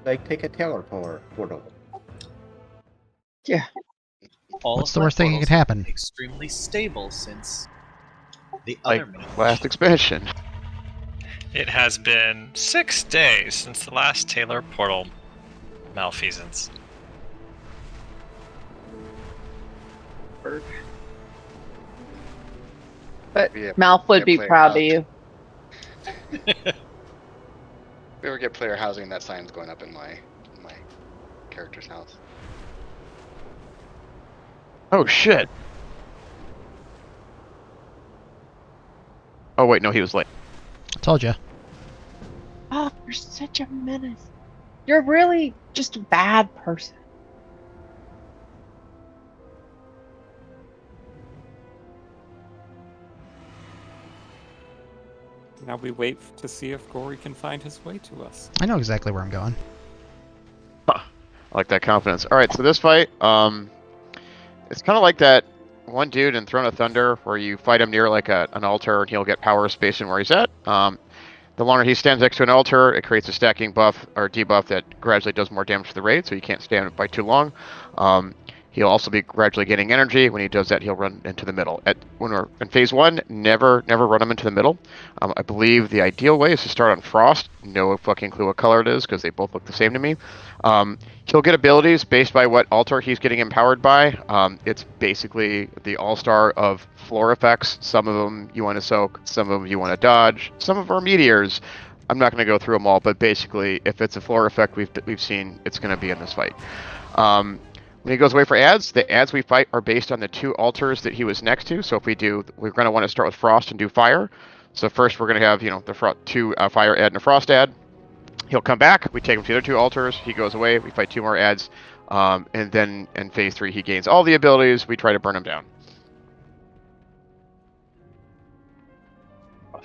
like take a portal. Yeah. All What's of the my worst thing that portals could happen? have been extremely stable since the Like other mage. last expansion. It has been 6 days since the last Taylor portal malfeasance. But Yeah, Malf would be player proud of housing. you. If we ever get player housing, that sign's going up in my character's house. Oh shit! Oh wait, no, he was late. I told you. Oh, you're such a menace. You're really just a bad person. Now we wait to see if Gory can find his way to us. I know exactly where I'm going. I like that confidence. All right, so this fight, it's kind of like that one dude in Throne of Thunder where you fight him near like an altar and he'll get power space in where he's at. The longer he stands next to an altar, it creates a stacking buff or debuff that gradually does more damage to the raid, so you can't stand by too long. He'll also be gradually gaining energy. When he does that, he'll run into the middle. When we're in phase 1, never run him into the middle. I believe the ideal way is to start on Frost. No fucking clue what color it is because they both look the same to me. He'll get abilities based by what altar he's getting empowered by. It's basically the all-star of floor effects. Some of them you want to soak, some of them you want to dodge, some of them are meteors. I'm not going to go through them all, but basically, if it's a floor effect we've seen, it's going to be in this fight. When he goes away for adds, the adds we fight are based on the 2 altars that he was next to. So if we're going to want to start with Frost and do Fire. So first we're going to have, the 2 Fire add and a Frost add. He'll come back. We take him to the other 2 altars. He goes away. We fight 2 more adds. And then in phase 3, he gains all the abilities. We try to burn him down.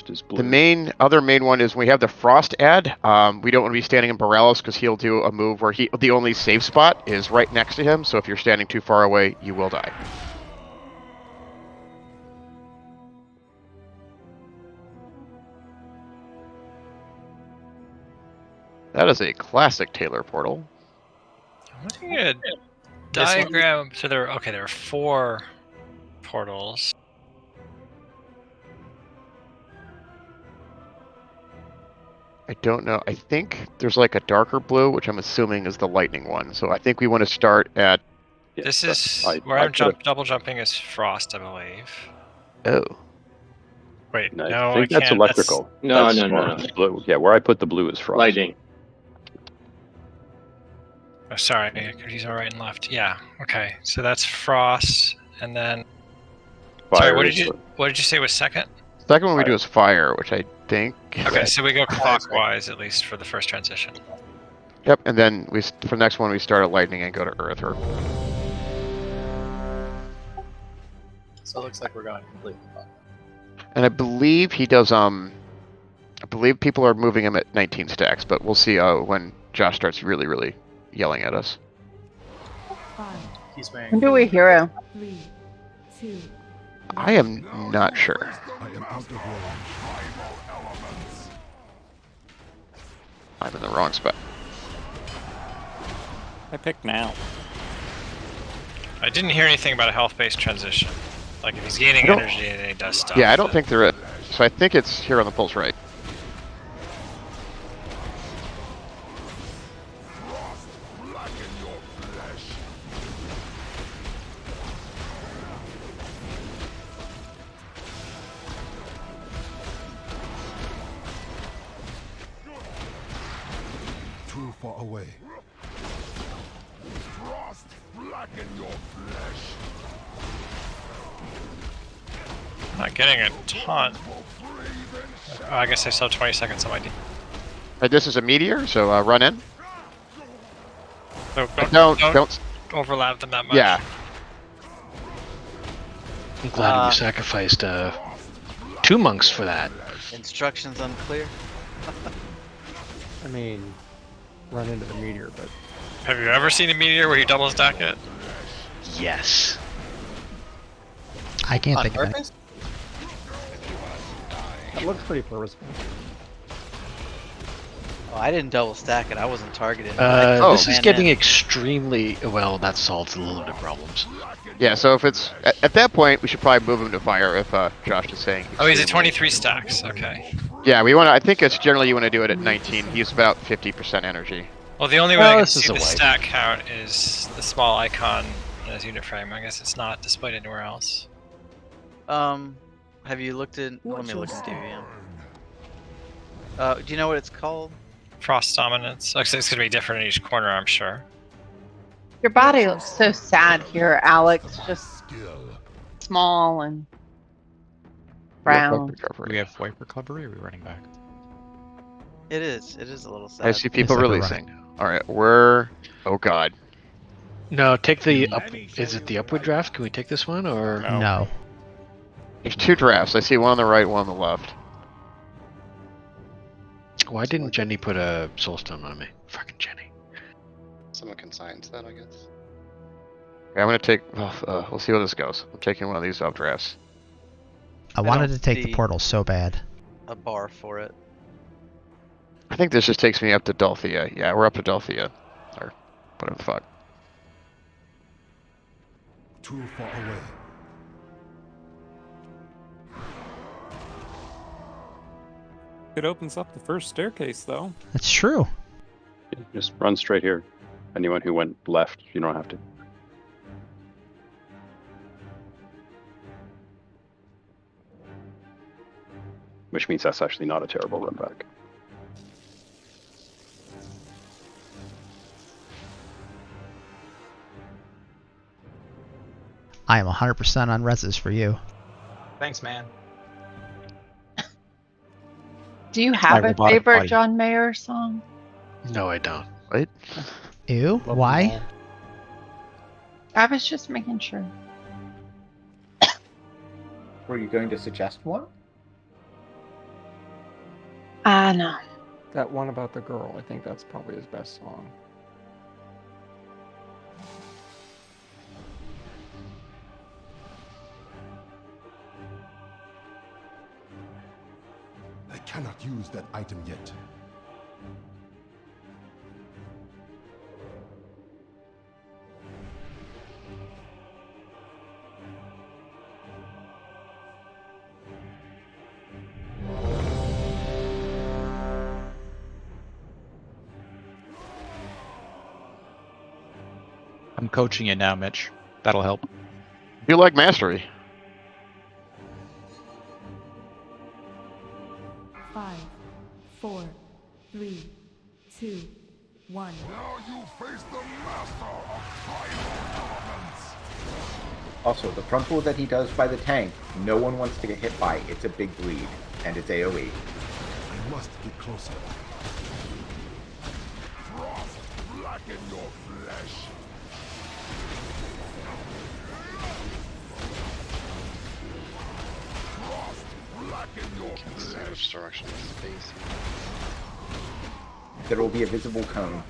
The other main one is when we have the Frost add. We don't want to be standing in Borealis because he'll do a move where the only safe spot is right next to him. So if you're standing too far away, you will die. That is a classic Taylor portal. I'm looking at a diagram. So there are 4 portals. I don't know. I think there's like a darker blue, which I'm assuming is the lightning one. So I think we want to start at... This is where I'm double jumping is Frost, I believe. Oh. Wait, No, no, I think that's can't. electrical. No. Blue. Yeah, where I put the blue is Frost. Lightning. Oh, sorry, I confused my right and left. Yeah, okay. So that's Frost, and then... Sorry, what did you say was second? Second one we do is Fire, which I think... Okay, so we go clockwise, at least for the first transition. Yep, and then for the next one we start at Lightning and go to Earth. So it looks like we're going completely wrong. And I believe he does, I believe people are moving him at 19 stacks, but we'll see when Josh starts really yelling at us. He's wearing. When do we hero? 3, 2. I am not sure. I'm in the wrong spot. I picked now. I didn't hear anything about a health-based transition. Like if he's gaining energy and he does stuff. Yeah, I don't think there is. So I think it's here on the pulse right. Too far away. Frost blacken your flesh. Not getting a ton. Oh, I guess I still have 20 seconds on my D. This is a meteor, so run in. So Don't overlap them that much. Yeah. I'm glad you sacrificed 2 monks for that. Instructions unclear. I mean, run into the meteor, but... Have you ever seen a meteor where you double stack it? Yes. I can't think of it. That looks pretty purposeful. Oh, I didn't double stack it. I wasn't targeted. This is Man getting in. extremely well. That solves the limited problems. Yeah, so if it's at that point, we should probably move him to fire. If Josh is saying. Oh, he's at extremely. 23 stacks. Okay. Yeah, we want to. I think it's generally you want to do it at 19. He's about 50% energy. Well, the only way Well, I can this is see a the wipe. stack count is the small icon in his unit frame. I guess it's not displayed anywhere else. Have you looked in? Let me look into you. Do you know what it's called? Frost dominance. Actually, it's gonna be different in each corner, I'm sure. Your body looks so sad here, Alex. Just Skill. small and We have brown. quick recovery. Do we have wipe recovery or are we running back? It is. It is a little sad. I see people like we're releasing. All right, we're. Oh God. No, take the up. Is it the upward draft? Can we take this one or? No. There's 2 drafts. I see one on the right, one on the left. Why didn't Jenny put a soulstone on me? Fucking Jenny. Someone can science that, I guess. Okay, I'm gonna take. We'll see how this goes. I'm taking one of these updrafts. I wanted don't to take the see- portal so bad. A bar for it. I think this just takes me up to Delphia. Yeah, we're up to Delphia, or whatever the fuck. Too far away. It opens up the first staircase, though. That's true. Just run straight here. Anyone who went left, you don't have to. Which means that's actually not a terrible run back. I am 100% on reses for you. Thanks, man. Do you have a robotic favorite body. John Mayer song? No, I don't. What? Ew? Why? I was just making sure. Were you going to suggest one? No. That one about the girl, I think that's probably his best song. I cannot use that item yet. I'm coaching you now, Mitch. That'll help. You like mastery? 5, 4, 3, 2, 1. Now you face the master of final elements. Also, the crumple that he does by the tank, no one wants to get hit by. It's a big bleed, and it's AoE. I must get closer. Frost blacken your flesh. Frost blacken your flesh. Direction space. There will be a visible cone.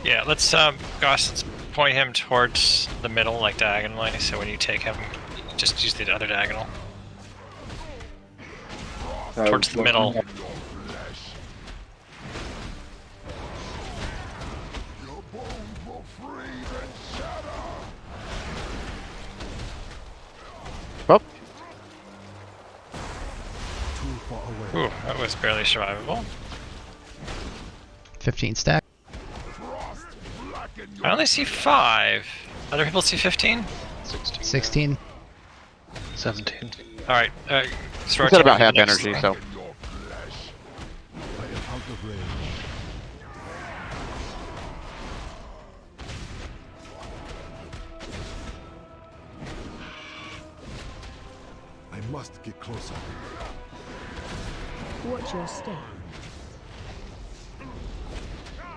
Yeah, let's Gosh, let's point him towards the middle, like diagonally. So when you take him, just use the other diagonal. So Towards the middle. Your flesh. Your bones will freeze and shatter. Well, Too far away. Ooh, that was barely survivable. 15 stack. Frost blacken your I only see 5. Other people see 15? 16. 17. Alright, he's got about half energy, so. your flesh. I am out of range. I must get closer. Watch your step.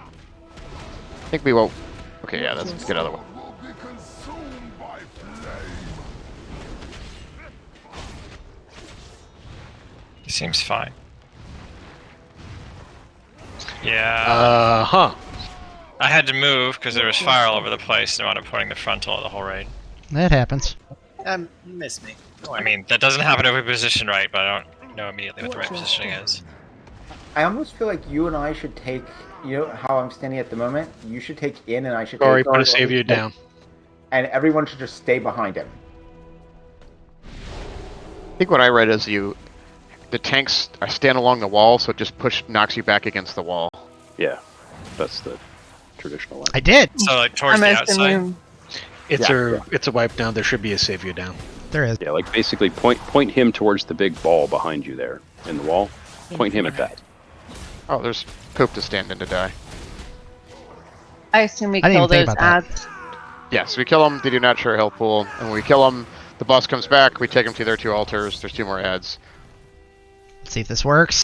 I think we won't. Okay, yeah, that's a good other one. Will be consumed by flame. He seems fine. Yeah, Uh-huh. I had to move because there was fire all over the place and I wound up putting the frontal of the whole raid. That happens. You missed me. I mean, that doesn't happen if we position right, but I don't know immediately what the right positioning is. I almost feel like you and I should take, you know how I'm standing at the moment? You should take in and I should Corey, take... put a savior down. And everyone should just stay behind him. I think what I read is the tanks stand along the wall, so it just knocks you back against the wall. Yeah, that's the traditional one. I did. So like towards the outside. It's a wipe down. There should be a savior down. There is. Yeah, like basically point him towards the big ball behind you there in the wall. Point him at that. Oh, there's poop to stand in to die. I assume we I didn't kill even think those about that. ads. Yes, we kill them. They do not share a health pool, and when we kill them, the boss comes back. We take them to their 2 altars. There's 2 more ads. Let's see if this works.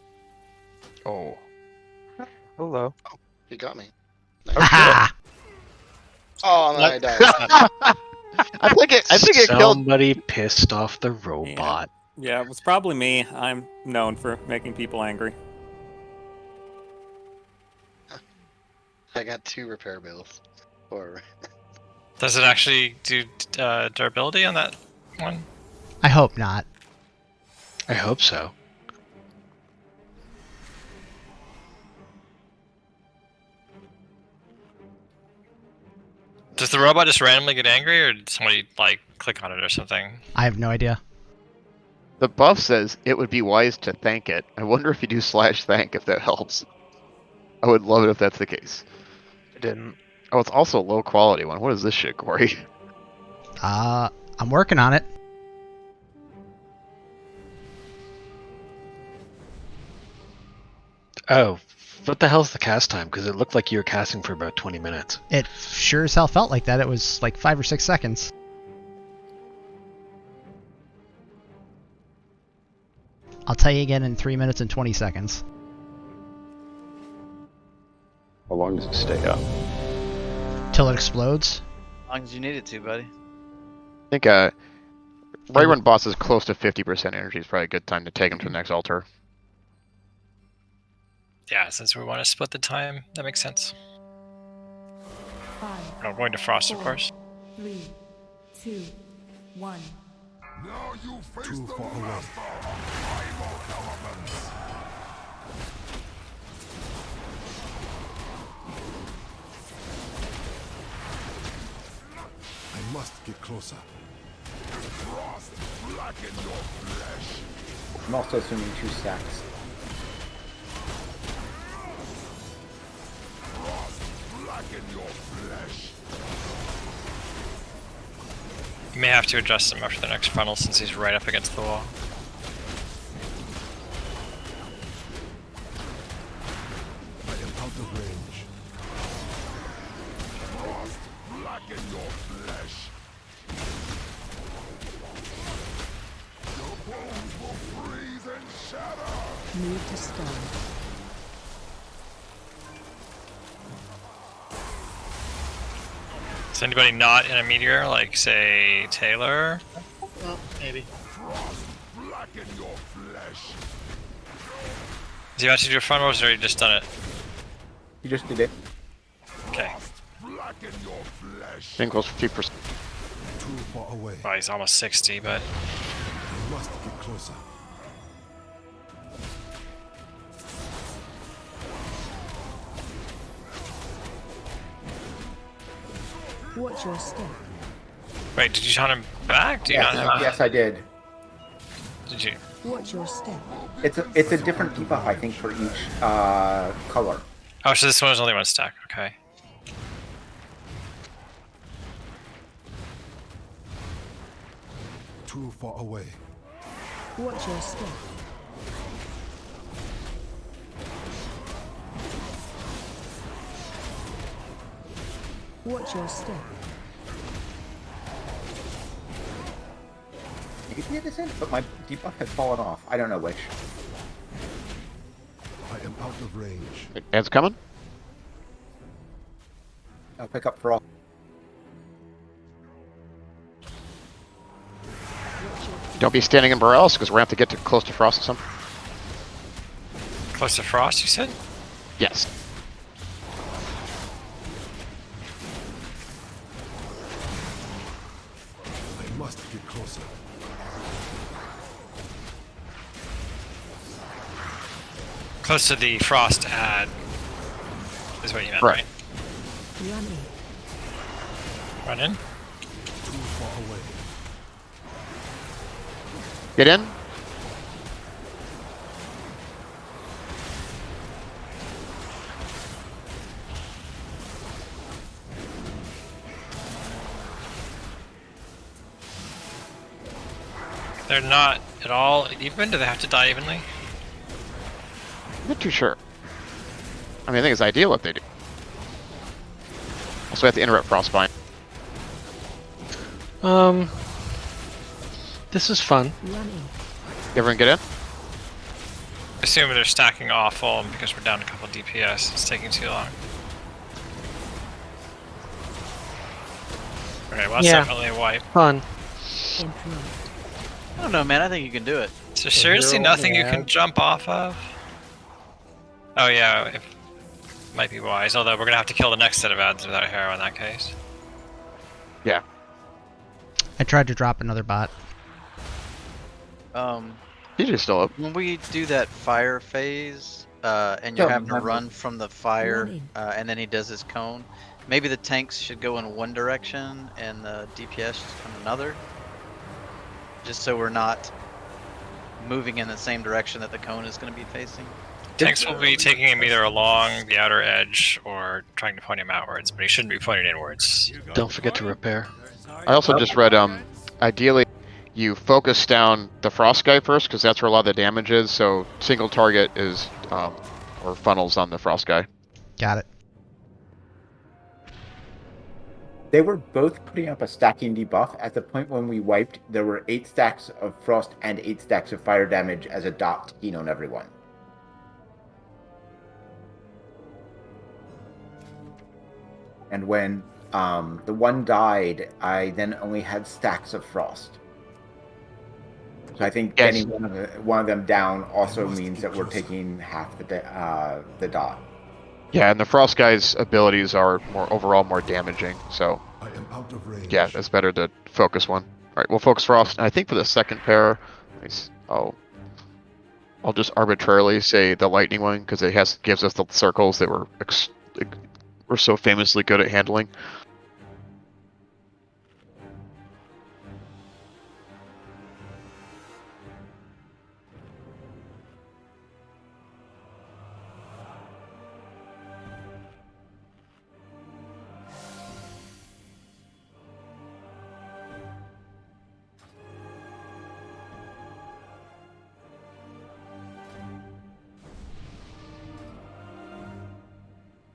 Oh. Hello. Oh, you got me. Ha! Oh, and then I died. I think it killed. Somebody pissed off the robot. Yeah, it was probably me. I'm known for making people angry. I got 2 repair bills. Or Does it actually do durability on that one? I hope not. I hope so. Does the robot just randomly get angry, or did somebody like click on it or something? I have no idea. The buff says it would be wise to thank it. I wonder if you do /thank if that helps. I would love it if that's the case. I didn't. Oh, it's also a low quality one. What is this shit, Corey? I'm working on it. Oh, what the hell's the cast time? Because it looked like you were casting for about 20 minutes. It sure as hell felt like that. It was like 5 or 6 seconds. I'll tell you again in 3 minutes and 20 seconds. How long does it stay up? Till it explodes. as long as you need it to, buddy. I think right when boss is close to 50% energy is probably a good time to take him to the next altar. Yeah, since we want to split the time, that makes sense. 5, I'm going to Frost, of 4, course. 3, 2, 1. Now you face the master of primal elements. I must get closer. Frost blacken your flesh. I'm also assuming 2 stacks. Frost blacken your flesh. You may have to adjust him after the next funnel since he's right up against the wall. I am out of range. Frost blacken your flesh. Your bones will freeze and shatter. Move to stone. Is anybody not in a meteor, like say Taylor? Well, maybe. Frost blacken your flesh. Is he about to do a front row, or have you just done it? You just did it. Okay. Blacken your flesh. Getting close to 50%. Too far away. Well, he's almost 60, but I must get closer. Watch your step. wait, did you hunt him back? Do you not have? Yes, I did. Did you? Watch your step. It's a different debuff, I think, for each color. Oh, so this one was only 1 stack. Okay. Too far away. Watch your step. Watch your step. You can get this in, but my debuff has fallen off. I don't know which. I am out of range. Ads coming? I'll pick up for all. Don't be standing in Borealis because we're going to have to get close to Frost or something. Close to Frost, you said? Yes. I must get closer. Close to the frost ad is what you meant, Right. right? Run in. Run in. Too far away. Get in. They're not at all even. Do they have to die evenly? Not too sure. I mean, I think it's ideal if they do. Also, we have to interrupt Frostbind. This is fun. Run in. Everyone get in? Assuming they're stacking awful, and because we're down a couple DPS, it's taking too long. Okay, well, that's Yeah. definitely a wipe. Fun. Interrupt. I don't know, man. I think you can do it. Is there seriously nothing you can jump off of? Oh yeah, it might be wise, although we're gonna have to kill the next set of ads without hero in that case. Yeah. I tried to drop another bot. DJ's still up. When we do that fire phase, and you're Yeah, having to have run from the fire, Running. and then he does his cone, maybe the tanks should go in one direction and the DPS should come another. Just so we're not moving in the same direction that the cone is going to be facing. Tanks will be taking him either along the outer edge or trying to point him outwards, but he shouldn't be pointing inwards. Don't forget to repair. I also just read, ideally, you focus down the Frost guy first, because that's where a lot of the damage is, so single target is, or funnels on the Frost guy. Got it. They were both putting up a stacking debuff. At the point when we wiped, there were 8 stacks of frost and 8 stacks of fire damage as a dot to keen on everyone. And when the one died, I then only had stacks of frost. So I think Yes. getting one of them down also means that we're taking half the dot. Yeah, and the Frost guy's abilities are overall more damaging, so I am out of range. yeah, it's better to focus one. Alright, we'll focus Frost, and I think for the second pair, I'll just arbitrarily say the lightning one, because it gives us the circles that we're so famously good at handling.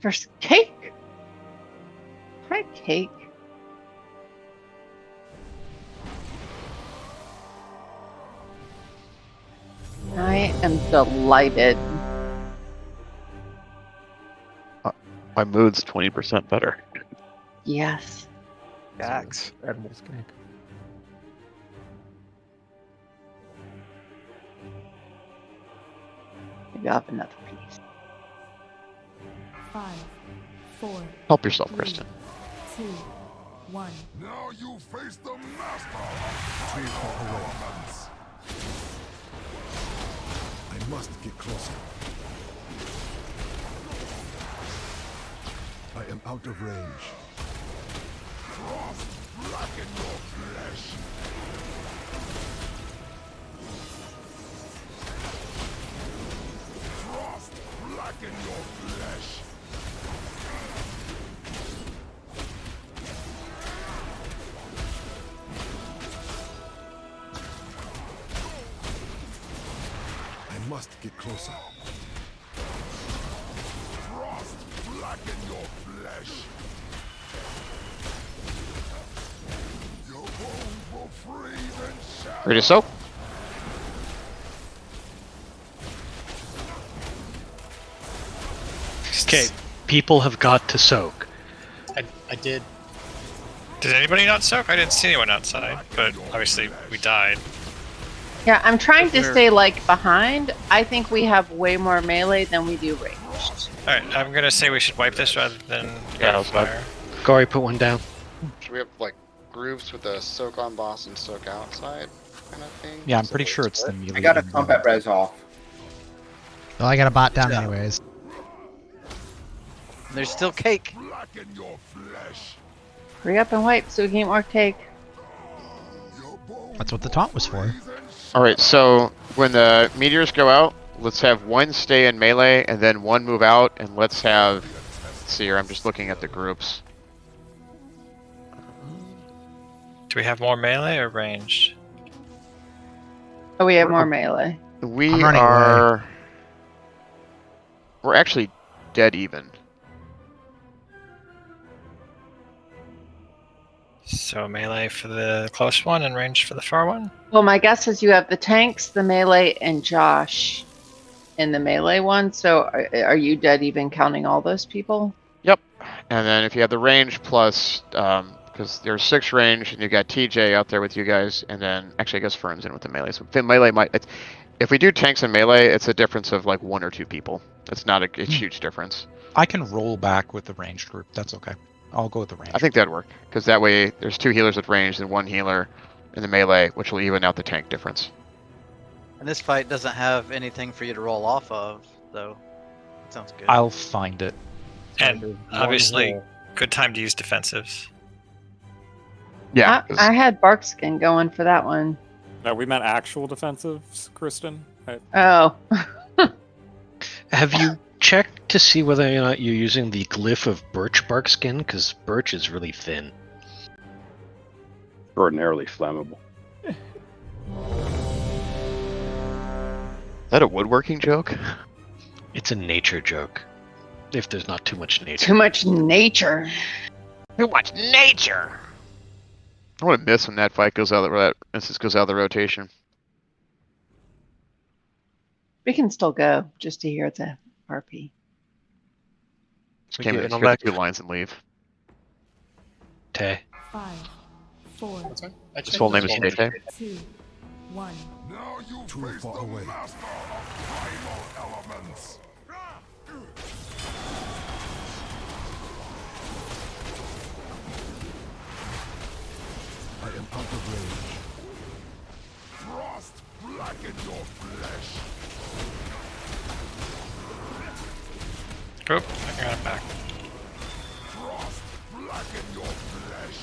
There's cake. Hi, cake. I am delighted. My mood's 20% better. Yes. Yikes. Admiral's cake. Maybe I'll have another piece. 5, 4, Help yourself, 3, Kristen. 2, 1. Now you face the master of too far away. I must get closer. I am out of range. Frost blacken your flesh. Frost blacken your flesh. I must get closer. Frost blacken your flesh. Your bones will freeze and shatter. Ready to soak? Okay, people have got to soak. I did. Did anybody not soak? I didn't see anyone outside, but obviously we died. Yeah, I'm trying to Sure. stay like behind. I think we have way more melee than we do ranged. Alright, I'm gonna say we should wipe this rather than Yeah, go let's wipe. fire. Gory, put one down. Should we have like grooves with a soak on boss and soak outside kind of thing? Yeah, I'm So pretty that sure it's the I melee. got a and combat res off. Well, I got a bot down Yeah. anyways. There's still cake. Blacken your flesh. Hurry up and wipe so we can get more cake. That's what the taunt was for. Alright, so when the meteors go out, let's have one stay in melee and then one move out, and let's have... Let's see here, I'm just looking at the groups. Do we have more melee or ranged? Oh, we have more melee. We I'm running are... We're actually dead even. So melee for the close one and ranged for the far one? Well, my guess is you have the tanks, the melee, and Josh in the melee one. So are you dead even counting all those people? Yep. And then if you have the range plus... because there's 6 range, and you got TJ out there with you guys, and then... Actually, I guess Fern's in with the melee. So the melee might... if we do tanks and melee, it's a difference of like 1 or 2 people. It's not a huge difference. I can roll back with the ranged group. That's okay. I'll go with the range. I think that'd work, because that way there's 2 healers with range and 1 healer in the melee, which will even out the tank difference. And this fight doesn't have anything for you to roll off of, though. Sounds good. I'll find it. And obviously, good time to use defensives. Yeah. I had Barkskin going for that one. No, we meant actual defensives, Kristen. Oh. Have you checked to see whether or not you're using the glyph of birch bark skin? Because birch is really thin. Extraordinarily flammable. Is that a woodworking joke? It's a nature joke. If there's not too much nature. Too much nature. Too much nature! I want to miss when that fight goes out of that instance goes out of the rotation. We can still go just to hear the RP. Just came in, just 2 lines and leave. Tay. 5, 4, His full name is Tay. 2, 1. Now you face the master of primal elements. I am out of range. Frost blacken your flesh. Oop, I got it back. Frost blacken your flesh.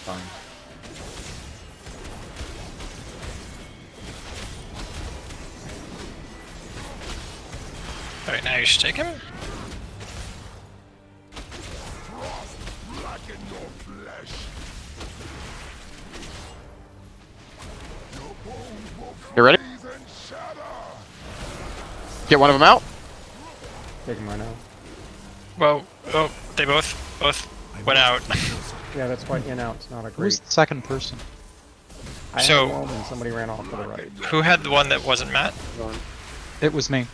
Fine. Alright, now you should take him. Frost blacken your flesh. Your bones will You ready? freeze and shatter. Get one of them out. Take him right now. Well, oh, they both went out. Yeah, that's why in out's not a Who's great. the second person? I So- had one and somebody ran off to the right. Who had the one that wasn't Matt? It was me.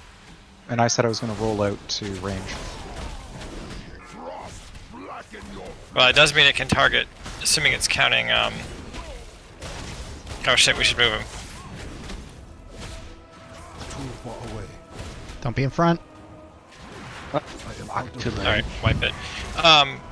And I said I was going to roll out to range. Frost blacken your Well, it does mean it can target, assuming it's counting, Oh shit, we should move him. too far away. Don't be in front. I am out of range. Alright, wipe it.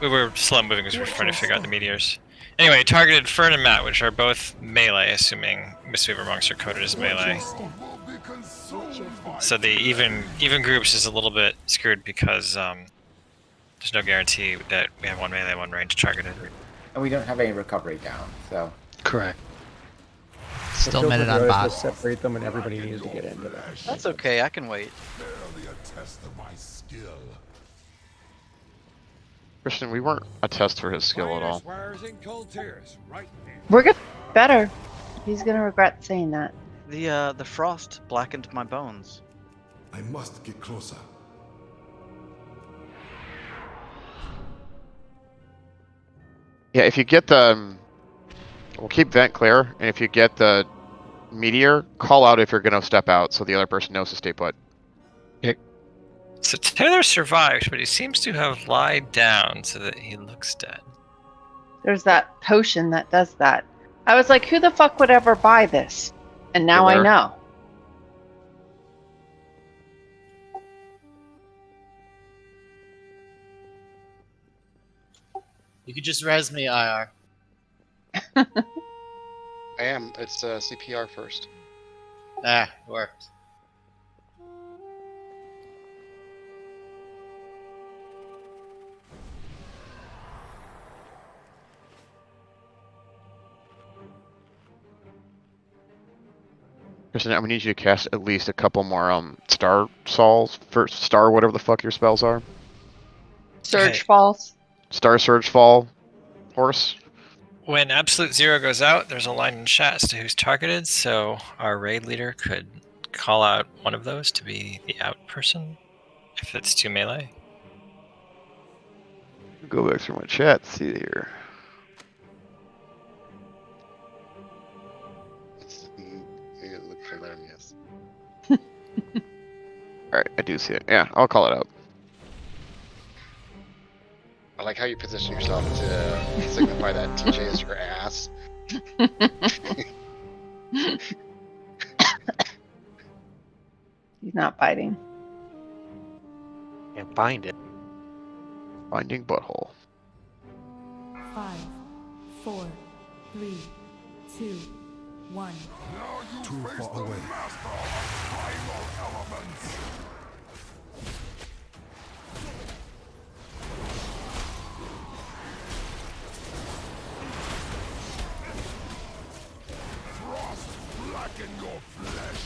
We were slow moving because we were trying to figure out the meteors. Anyway, targeted Fern and Matt, which are both melee, assuming Mistweaver Monks are coded as melee. Will be consumed by So the even groups is a little bit screwed because there's no guarantee that we have one melee, one range targeted. And we don't have any recovery down, so... Correct. Still minute on bot. Just separate them and everybody needed to get into that. That's okay, I can wait. barely a test of my skill. Christian, we weren't a test for his skill at all. We're good. Better. He's gonna regret saying that. The frost blackened my bones. I must get closer. Yeah, if you get the... We'll keep vent clear, and if you get the meteor, call out if you're going to step out so the other person knows to stay put. So Taylor survived, but he seems to have lied down so that he looks dead. There's that potion that does that. I was like, who the fuck would ever buy this? And now I Taylor. know. You could just res me, IR. I am. It's CPR first. Ah, it worked. Kristen, I'm gonna need you to cast at least a couple more star sols for star whatever the fuck your spells are. Surge Okay. falls. Star Surge Fall Horse. When Absolute Zero goes out, there's a line in chat as to who's targeted, so our raid leader could call out one of those to be the out person, if it's 2 melee. Go back through my chat, see here. You look for them, yes. Alright, I do see it. Yeah, I'll call it out. I like how you position yourself to signify that TJ is your ass. He's not biting. And bind it. Binding butthole. 5, 4, 3, 2, 1. Too far away. Frost blacken your flesh.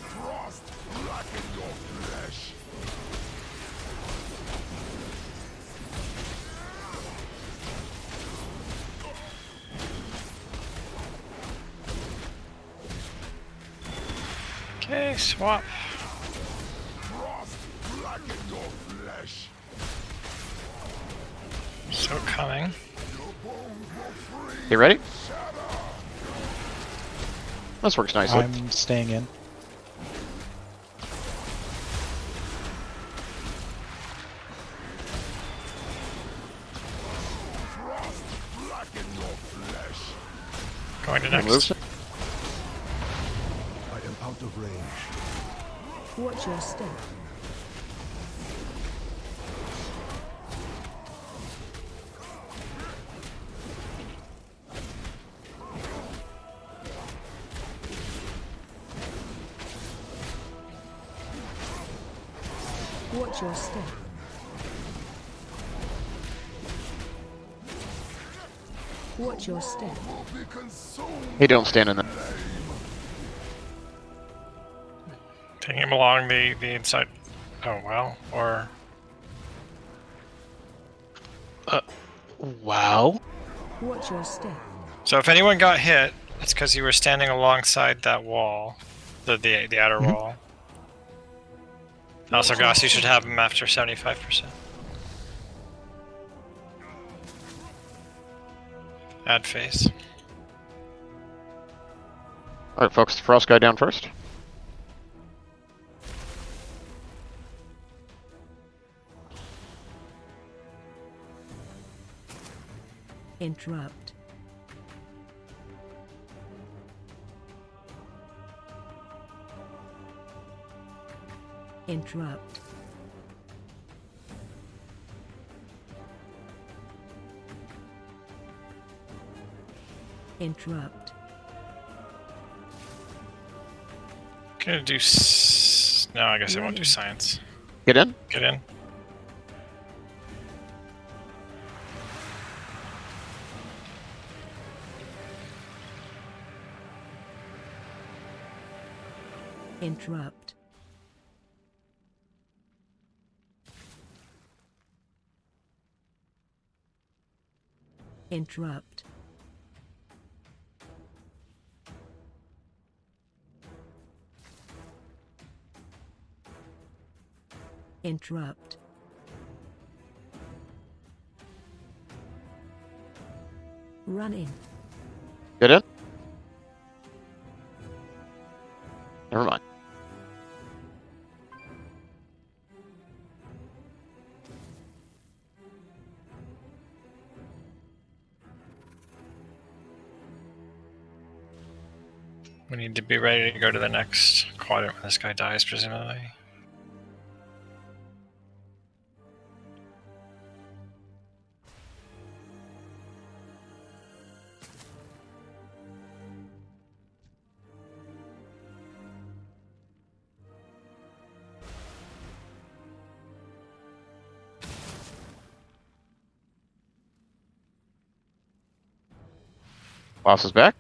Frost blacken your flesh. Okay, swap. Frost blacken your flesh. So coming. You ready? This works nicely. I'm staying in. Frost blacken your flesh. Going to Any next. moves? I am out of range. Watch your step. Watch your step. Watch your step. Will be consumed. Hey, don't stand in there. Taking him along the inside. Oh, well. Or. Wow. Watch your step. So if anyone got hit, it's because you were standing alongside that wall. The outer wall. Also, Goss, you should have him after 75%. Add face. Alright, folks, the Frost guy down first. Interrupt. Interrupt. Interrupt. Gonna do. No, I guess I won't do science. Get in. Get in. Interrupt. Interrupt. Interrupt. Run in. Get in. Never mind. We need to be ready to go to the next quadrant when this guy dies, presumably. Boss is back.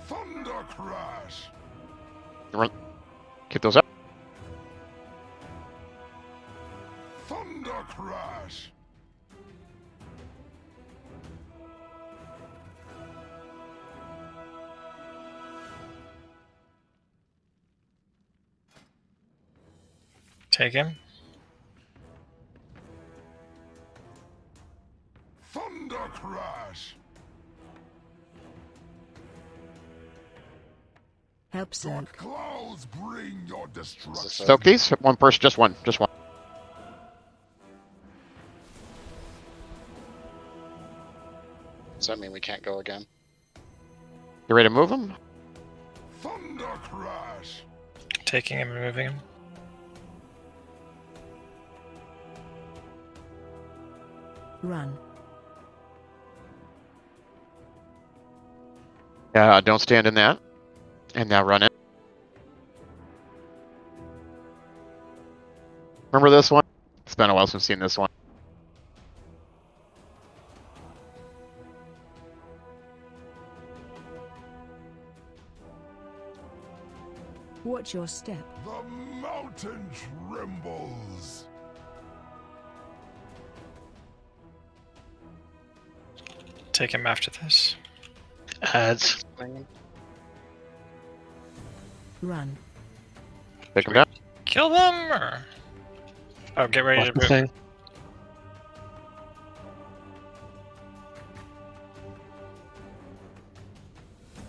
Thunder crash. Run. Keep those up. Thunder crash. Take him. Thunder crash. Help soak. Clouds bring your destruction. Soak these. One person, just one. Just one. Does that mean we can't go again? You ready to move them? Thunder crash. Taking him and moving him. Run. Yeah, don't stand in that. And now run it. Remember this one? It's been a while since I've seen this one. Watch your step. The mountain trembles. Take him after this. Ads. Run. Take him down. Kill them or... Oh, get ready Watch to the move. thing.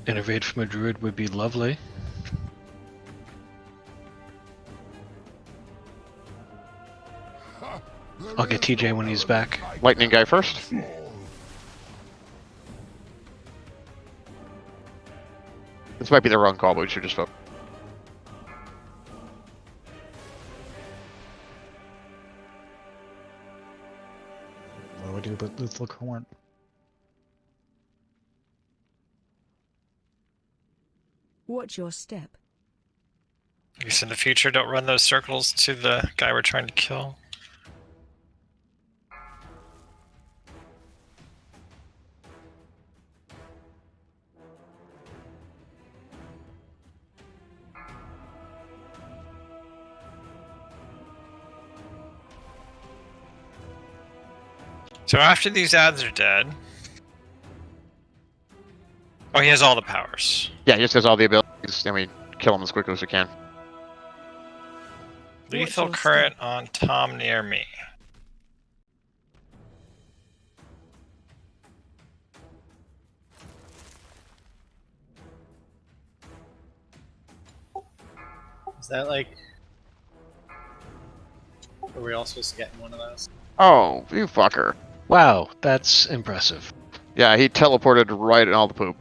Innovate from a druid would be lovely. I'll get TJ when he's back. Lightning guy first. This might be the wrong call, but we should just vote. What do I do about this little corn? Watch your step. I guess in the future, don't run those circles to the guy we're trying to kill. So after these ads are dead... Oh, he has all the powers. Yeah, he just has all the abilities, and we kill him as quickly as we can. Lethal your current on Tom near me. Is that like... Are we all supposed to get in one of those? Oh, you fucker. Wow, that's impressive. Yeah, he teleported right in all the poop.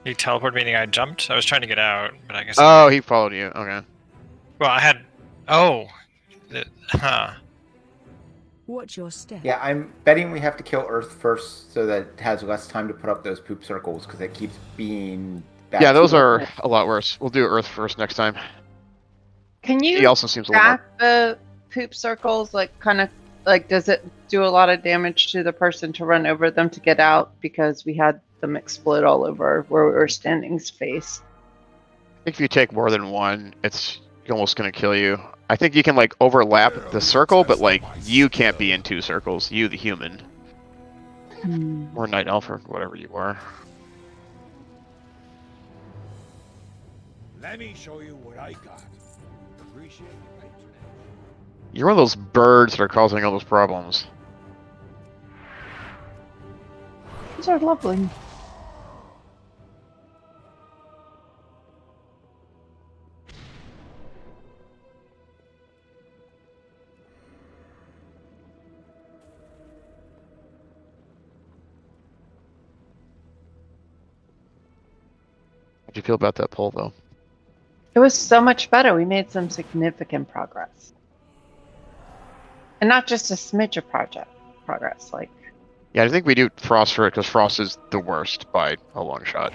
He teleported, meaning I jumped? I was trying to get out, but I guess... Oh, he followed you. Okay. Well, I had... Oh! Huh. Watch your step. Yeah, I'm betting we have to kill Earth first so that it has less time to put up those poop circles because it keeps being bad. Yeah, those are a lot worse. We'll do Earth first next time. Can you He also seems a little more... stack the poop circles? Like, kind of, like, does it do a lot of damage to the person to run over them to get out? Because we had them explode all over where we were standing's face. I think if you take more than one, it's almost going to kill you. I think you can, like, overlap the circle, but, like, you can't be in two circles. You, the human. Or Night Elf, or whatever you are. Let me show you what I got. Appreciate your patronage. You're one of those birds that are causing all those problems. These are lovely. How'd you feel about that poll, though? It was so much better. We made some significant progress. And not just a smidge of progress, like... Yeah, I think we do Frost for it, because Frost is the worst by a long shot.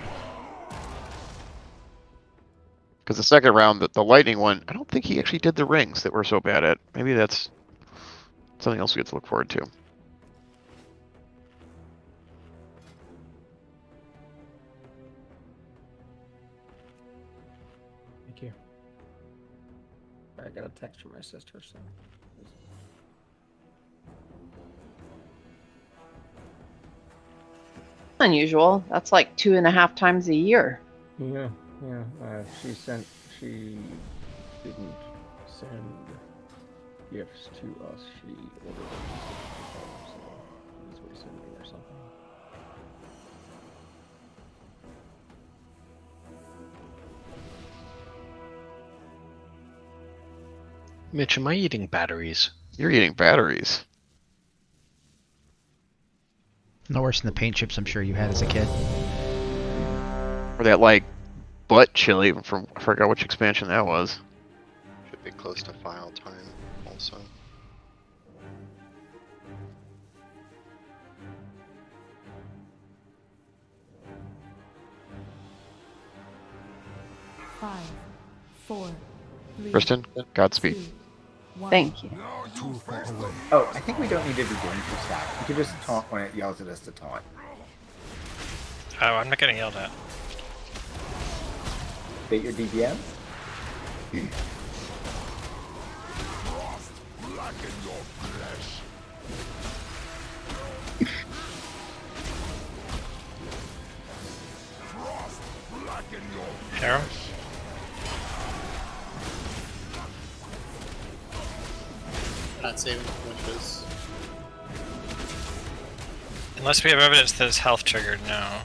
Because the second round, the lightning one, I don't think he actually did the rings that we're so bad at. Maybe that's something else we get to look forward to. Thank you. I got a text from my sister, so. Unusual. That's like 2.5 times a year. Yeah, yeah. She didn't send gifts to us. She ordered them so she's resending or something. Mitch, am I eating batteries? You're eating batteries. No worse than the paint chips I'm sure you had as a kid. Or that, like, butt chili from, I forgot which expansion that was. Should be close to file time also. Five, four, three, Kristen, Godspeed. Thank you. Too far away. Oh, I think we don't need to be going for stack. We can just taunt when it yells at us to taunt. Oh, I'm not getting yelled at. Bait your DBM? Frost, blacken your flesh. Frost, blacken your Harem? Not saving windows. Unless we have evidence that it's health triggered, no.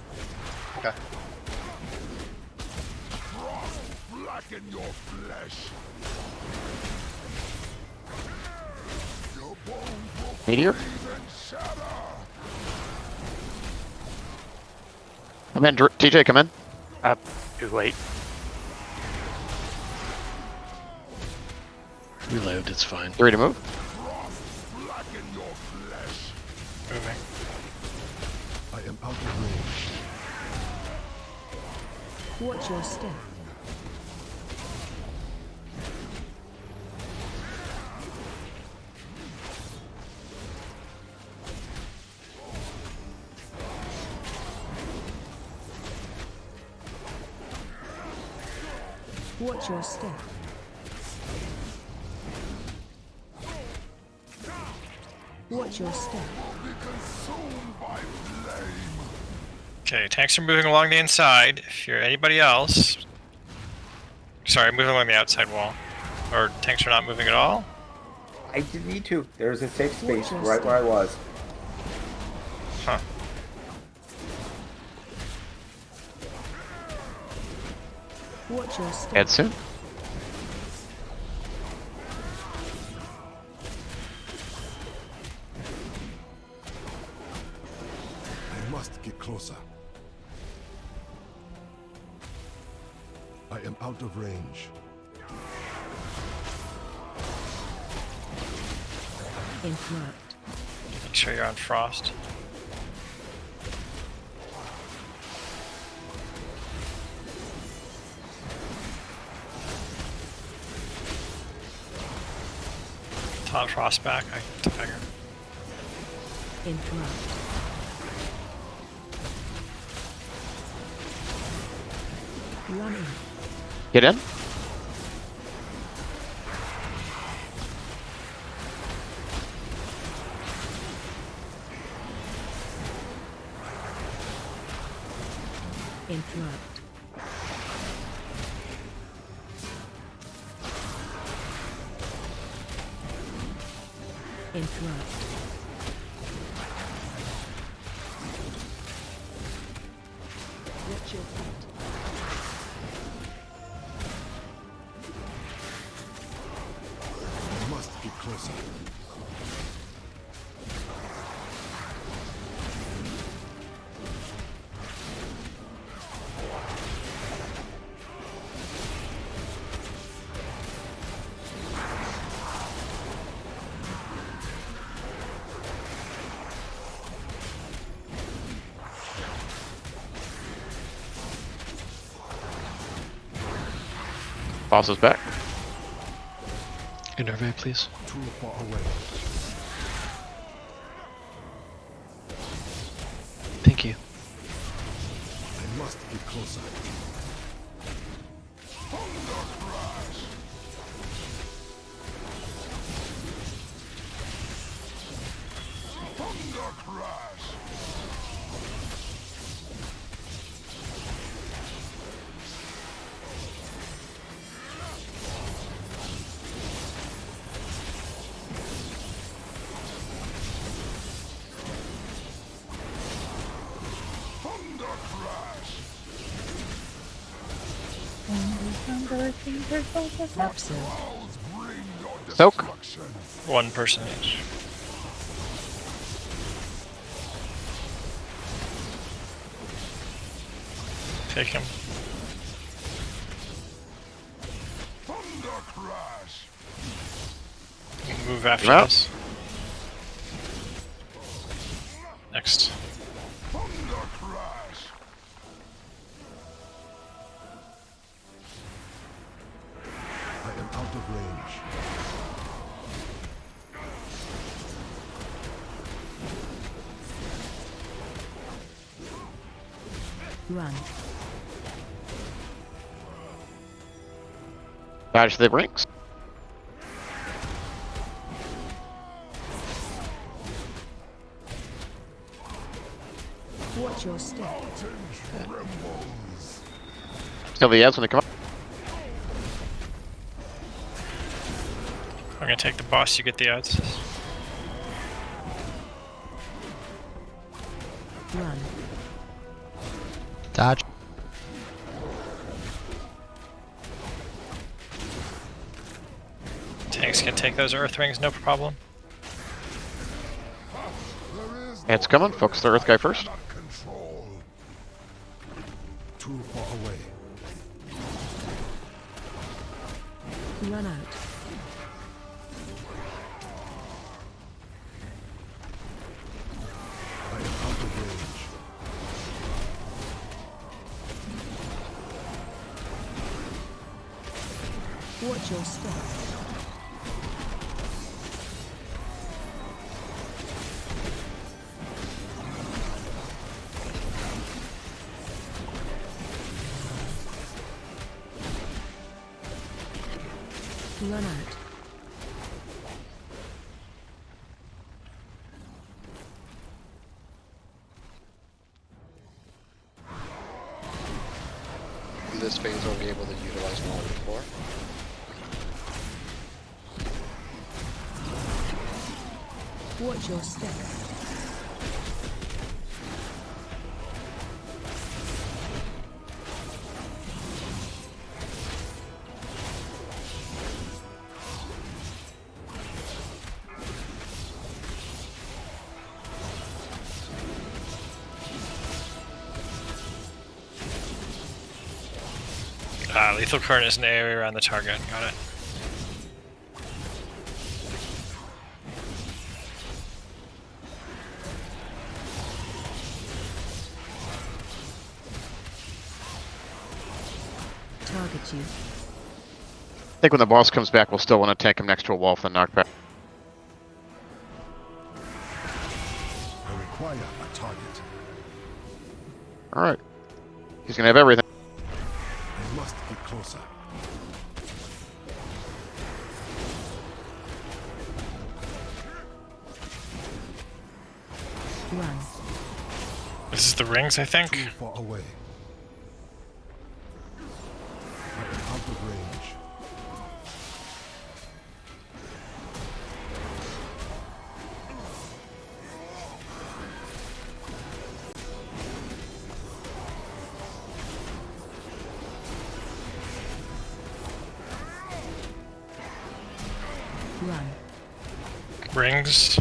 Okay. Frost, blacken your flesh. Your bones will Meteor? freeze and shatter. Come in, TJ, come in. Too late. Reload, it's fine. You ready to move? Frost, blacken your flesh. Moving. I am out of range. Watch your step. Watch your step. Watch your step. Be consumed by flame. Okay, tanks are moving along the inside. If you're anybody else... Sorry, moving along the outside wall. Or tanks are not moving at all? I didn't need to. There was a safe space right where I was. Huh. Watch your step. Edson? I must get closer. I am out of range. Interrupt. Make sure you're on frost. Top frost back, I can figure. Interrupt. Running. Get in. Interrupt. Interrupt. Watch your feet. I must get closer. Boss is back. Intervey, please. Too far away. Thank you. I must get closer. Thunder crash. Thunder crash. Soak. One person each. Take him. Thunder crash. Move after Come out. this. Next. Thunder crash. I am out of range. Run. Dodge the rings. Watch your step. Kill the ads when they come up. I'm gonna take the boss, you get the odds. Run. Dodge. Tanks can take those earth rings, no problem. It's coming. Focus the earth guy first. Control. Too far away. Run out. I am out of range. Watch your step. Run out. In this phase, we'll be able to utilize more before. Watch your step. Lethal current is an area around the target. Got it. Target you. I think when the boss comes back, we'll still want to tank him next to a wall for the knockback. I require a target. Alright. He's gonna have everything. I must get closer. Run. This is the rings, I think. Too far away. I am out of range. Run. Rings.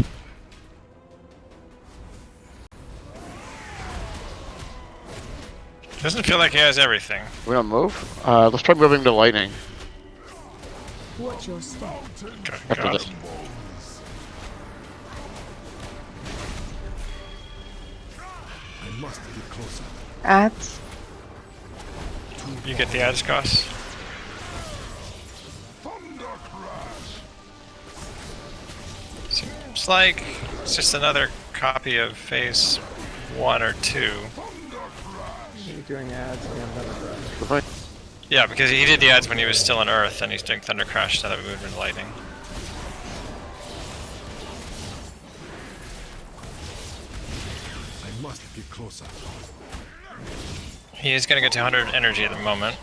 Doesn't feel like he has everything. We don't move? Let's try moving to lightning. Watch your step. After this. I must get closer. Ads. You get the ads cost. looks like it's just another copy of phase 1 or 2. He's doing ads and another Yeah, because he did the ads when he was still on Earth, and he's doing Thunder Crash now that we moved into Lightning. I must get closer. He is going to get to 100 energy at the moment.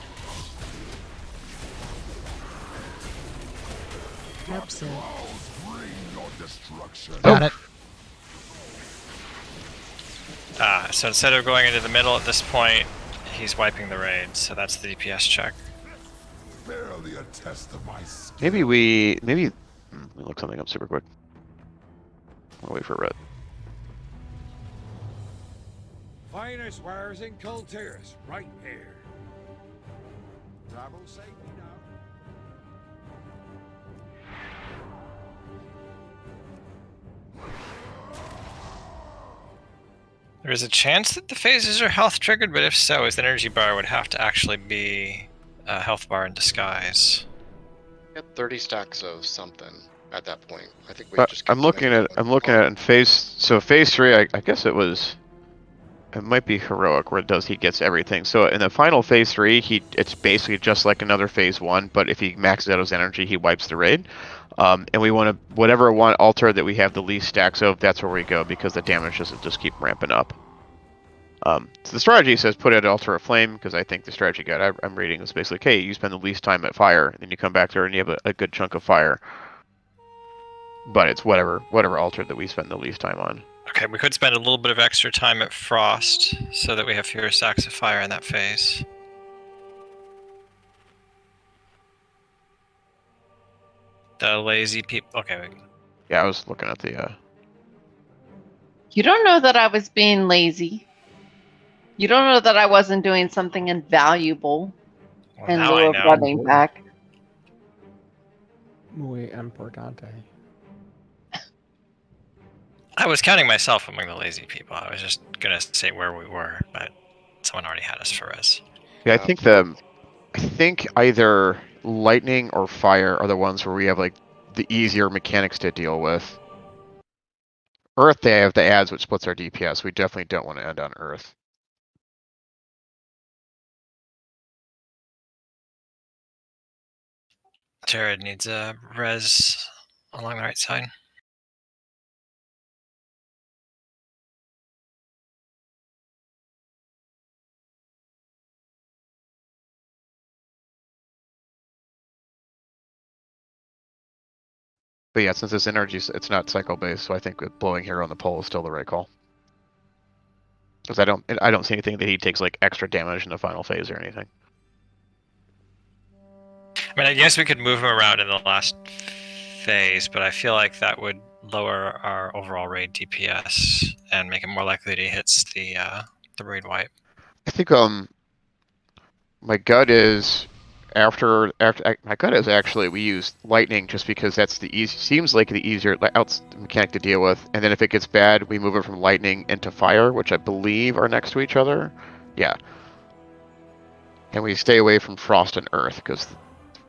Hope so. Got it. So instead of going into the middle at this point, he's wiping the raid, so that's the DPS check. Barely a test of my skill. Maybe let me look something up super quick. I'll wait for red. Finest wares in Kultiris, right here. Travel safely now. There is a chance that the phases are health triggered, but if so, his energy bar would have to actually be a health bar in disguise. Get 30 stacks of something at that point. I think we But just. I'm looking at it in phase 3. I guess it might be heroic where he gets everything. So in the final phase 3, it's basically just like another phase 1, but if he maxes out his energy, he wipes the raid. And we want to whatever altar that we have the least stacks of, that's where we go because the damage doesn't just keep ramping up. So the strategy says put it at altar of flame because I think the strategy guide I'm reading is basically, okay, you spend the least time at fire, and then you come back there and you have a good chunk of fire. But it's whatever altar that we spend the least time on. Okay, we could spend a little bit of extra time at Frost so that we have fewer stacks of fire in that phase. The lazy people. Okay. Yeah, I was looking at the. You don't know that I was being lazy. You don't know that I wasn't doing something invaluable in now lieu I of know. running back. Muy importante. I was counting myself among the lazy people. I was just gonna say where we were, but someone already had us for Res. Yeah, I think either lightning or fire are the ones where we have like the easier mechanics to deal with. Earth, they have the ads which splits our DPS. We definitely don't want to end on Earth. Jared needs a Res along the right side. But yeah, since this energy, it's not cycle based, so I think blowing hero on the pole is still the right call. Because I don't see anything that he takes like extra damage in the final phase or anything. I mean, I guess we could move him around in the last phase, but I feel like that would lower our overall raid DPS and make it more likely that he hits the raid wipe. I think my gut is my gut is actually we use lightning just because that's seems like the easier mechanic to deal with, and then if it gets bad, we move it from lightning into fire, which I believe are next to each other. Yeah. And we stay away from frost and earth because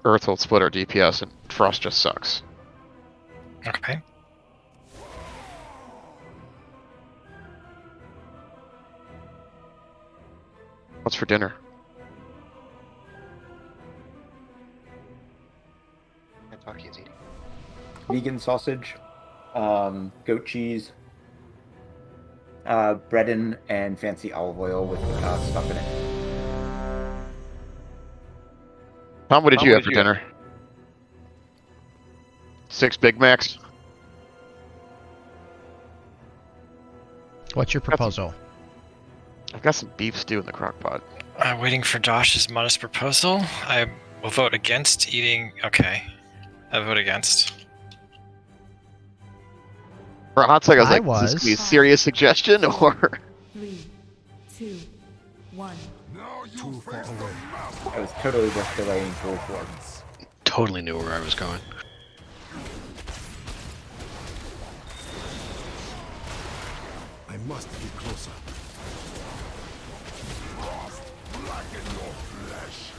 earth will split our DPS and frost just sucks. Okay. What's for dinner? Vegan sausage, goat cheese, bread and fancy olive oil with stuff in it. Tom, what did you have for dinner? 6 Big Macs. What's your proposal? I've got some beef stew in the crock pot. I'm waiting for Josh's modest proposal. I will vote against eating. Okay. I vote against. For a hot second, I was like, is this gonna be a serious suggestion or? 3, 2, 1. Too far away. I was totally just delaying full form. Totally knew where I was going. I must get closer. Frost, blacken your flesh.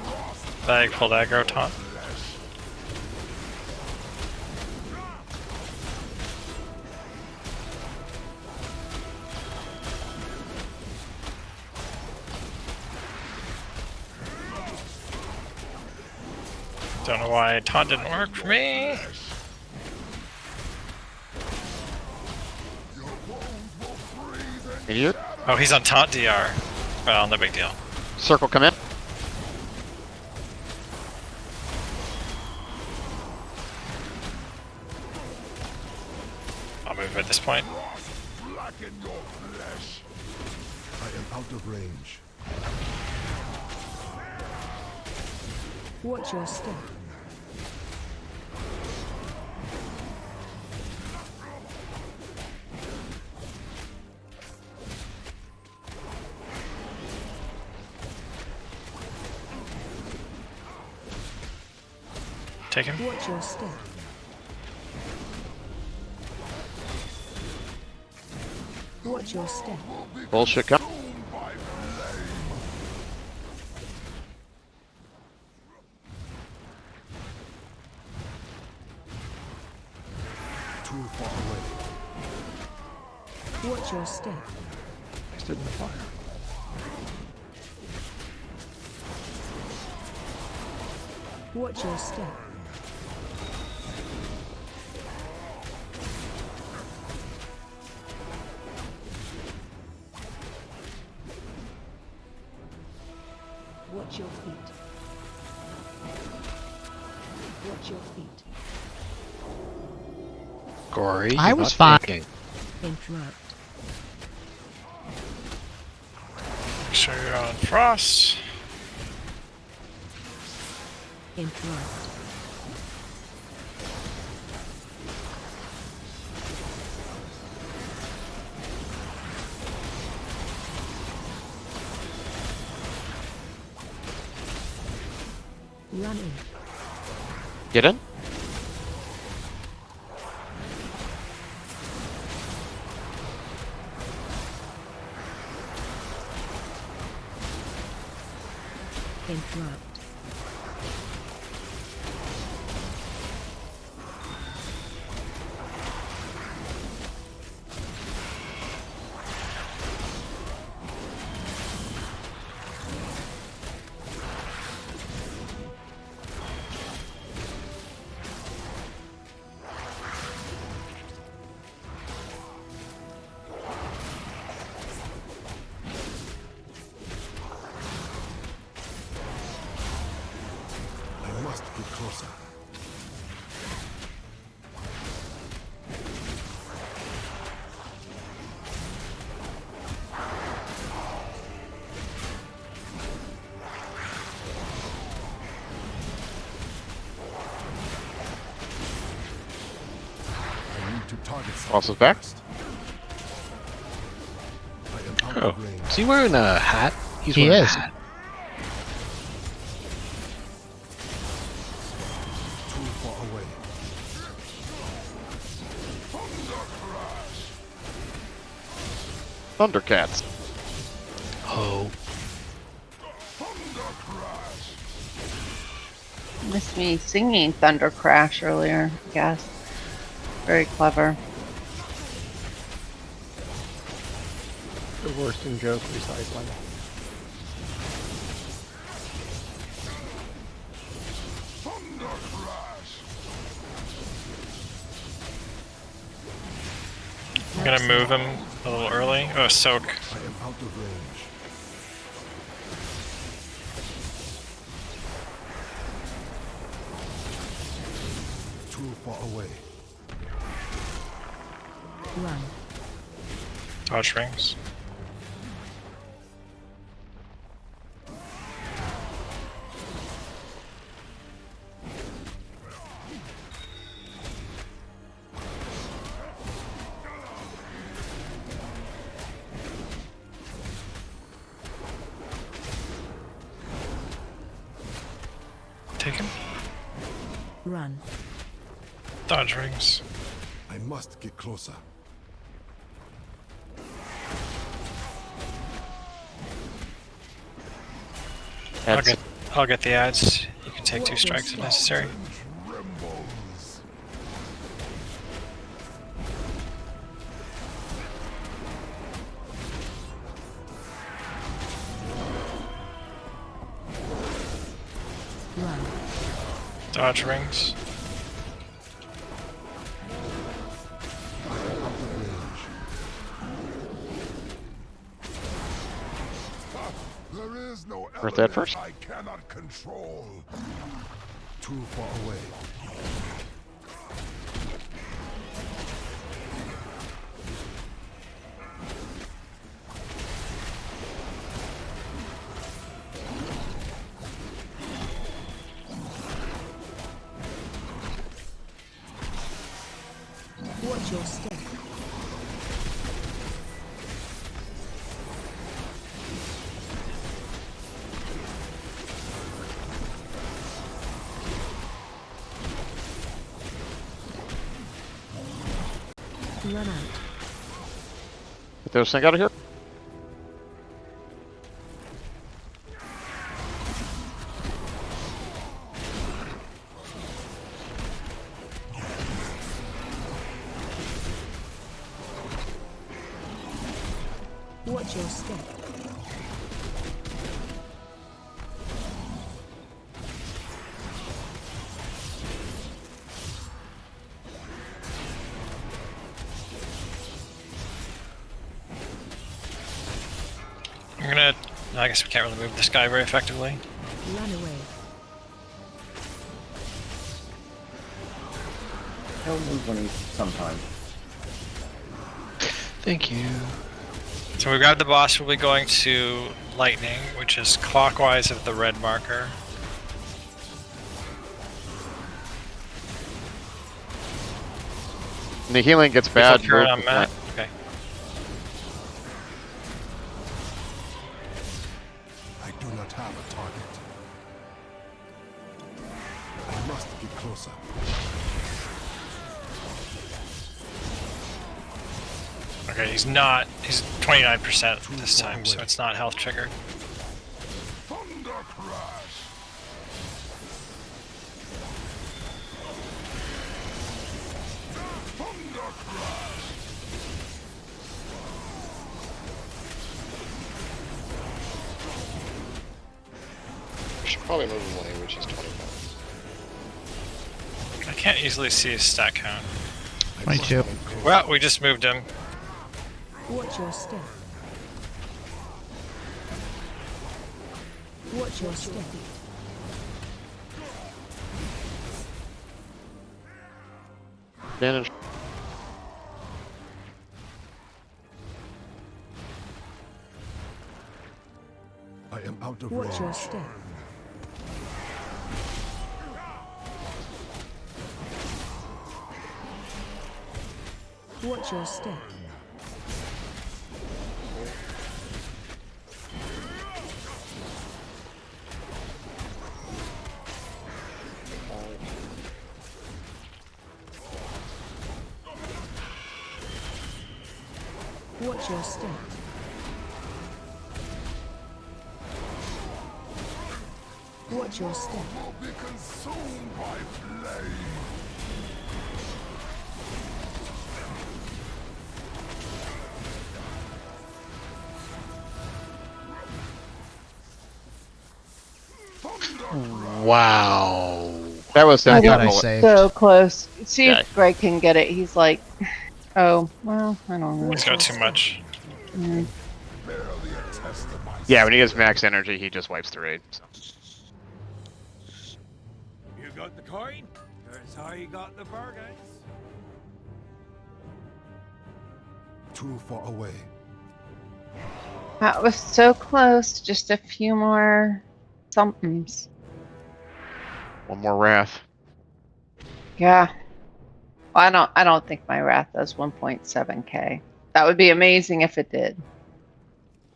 Frost, Bag, pull aggro, taunt. Don't know why taunt didn't work for me. Idiot. Oh, he's on taunt DR. Well, no big deal. Circle, come in. I'll move at this point. Blacken your flesh. I am out of range. Watch your step. Take him. Watch your step. Watch your step. Bullshit, come. Too far away. Watch your step. I stood in the fire. Watch your step. Watch your feet. Watch your feet. Gory, I you're was not fine. thinking. Interrupt. Make sure you're on frost. Interrupt. Running. Get in. Interrupt. I must get closer. I need to target Frost is back. I am out Oh, of range. is he wearing a hat? He's He wearing is. a hat. Too far away. Thundercats. Oh, Missed me singing Thunder Crash earlier, I guess. Very clever. The worst in joke recycling. I'm gonna move him a little early. Oh, soak. I am out of range. Too far away. Run. Dodge rings. Take him. Run. Dodge rings. I must get closer. That's Okay. I'll get the ads. You can take 2 strikes if necessary. Run. Dodge rings. There is no Earth that element first. I cannot control. Too far away. Watch your step. Run out. Get those thing out of here. Watch your step. I'm gonna. I guess we can't really move this guy very effectively. Run away. He'll move when he's sometime. Thank you. So we grabbed the boss. We'll be going to lightning, which is clockwise of the red marker. And the healing gets bad. Turn move on to Matt. flank. Okay. I do not have a target. I must get closer. Okay, he's not. He's 29% this time, so it's not health triggered. Thunder crash. Thunder crash. We should probably move him when he reaches 25. I can't easily see his stat count. 22. Well, we just moved him. Watch your step. Watch your step. Advantage. I am out of Watch your range. step. Watch your step. Watch your step. Watch your step. Will be consumed by flame. Wow. That was I that thought I bullet. saved. So close. See Yeah. if Greg can get it. He's like, oh, well, I don't know. He's got too much. Mm. Barely a test of my Yeah, when he has max energy, he just wipes the raid. So. You got the coin? That's how you got the bargains. Too far away. That was so close. Just a few more somethings. One more wrath. Yeah. I don't think my wrath does 1.7k. That would be amazing if it did.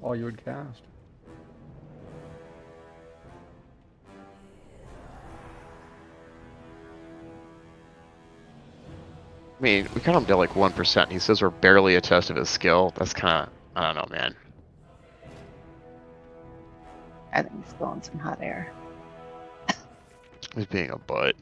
All you would cast. I mean, we got him to like 1%. He says we're barely a test of his skill. That's kind of, I don't know, man. I think he's blowing some hot air. He's being a butt.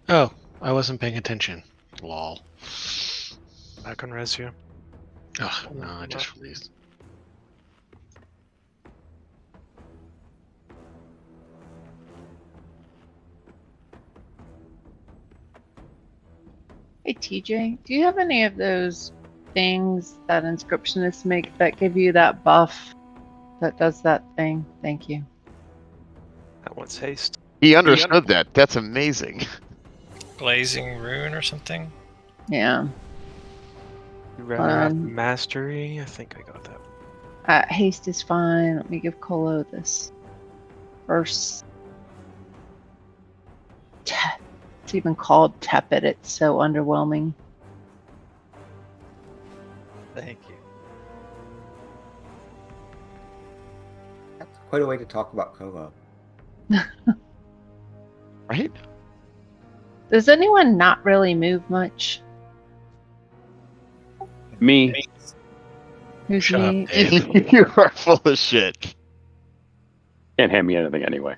Oh, I wasn't paying attention. Lol. Back on res here. Oh, no, I just released. Hey TJ, do you have any of those things that inscriptionists make that give you that buff that does that thing? Thank you. That one's haste. He understood that. That's amazing. Blazing rune or something? Yeah. You rather have mastery? I think I got that. Haste is fine. Let me give Colo this first. It's even called tepid. It's so underwhelming. Thank you. That's quite a way to talk about Kova. Right? Does anyone not really move much? Me. Who's Shut me? up, Dave. You are full of shit. Can't hand me anything anyway.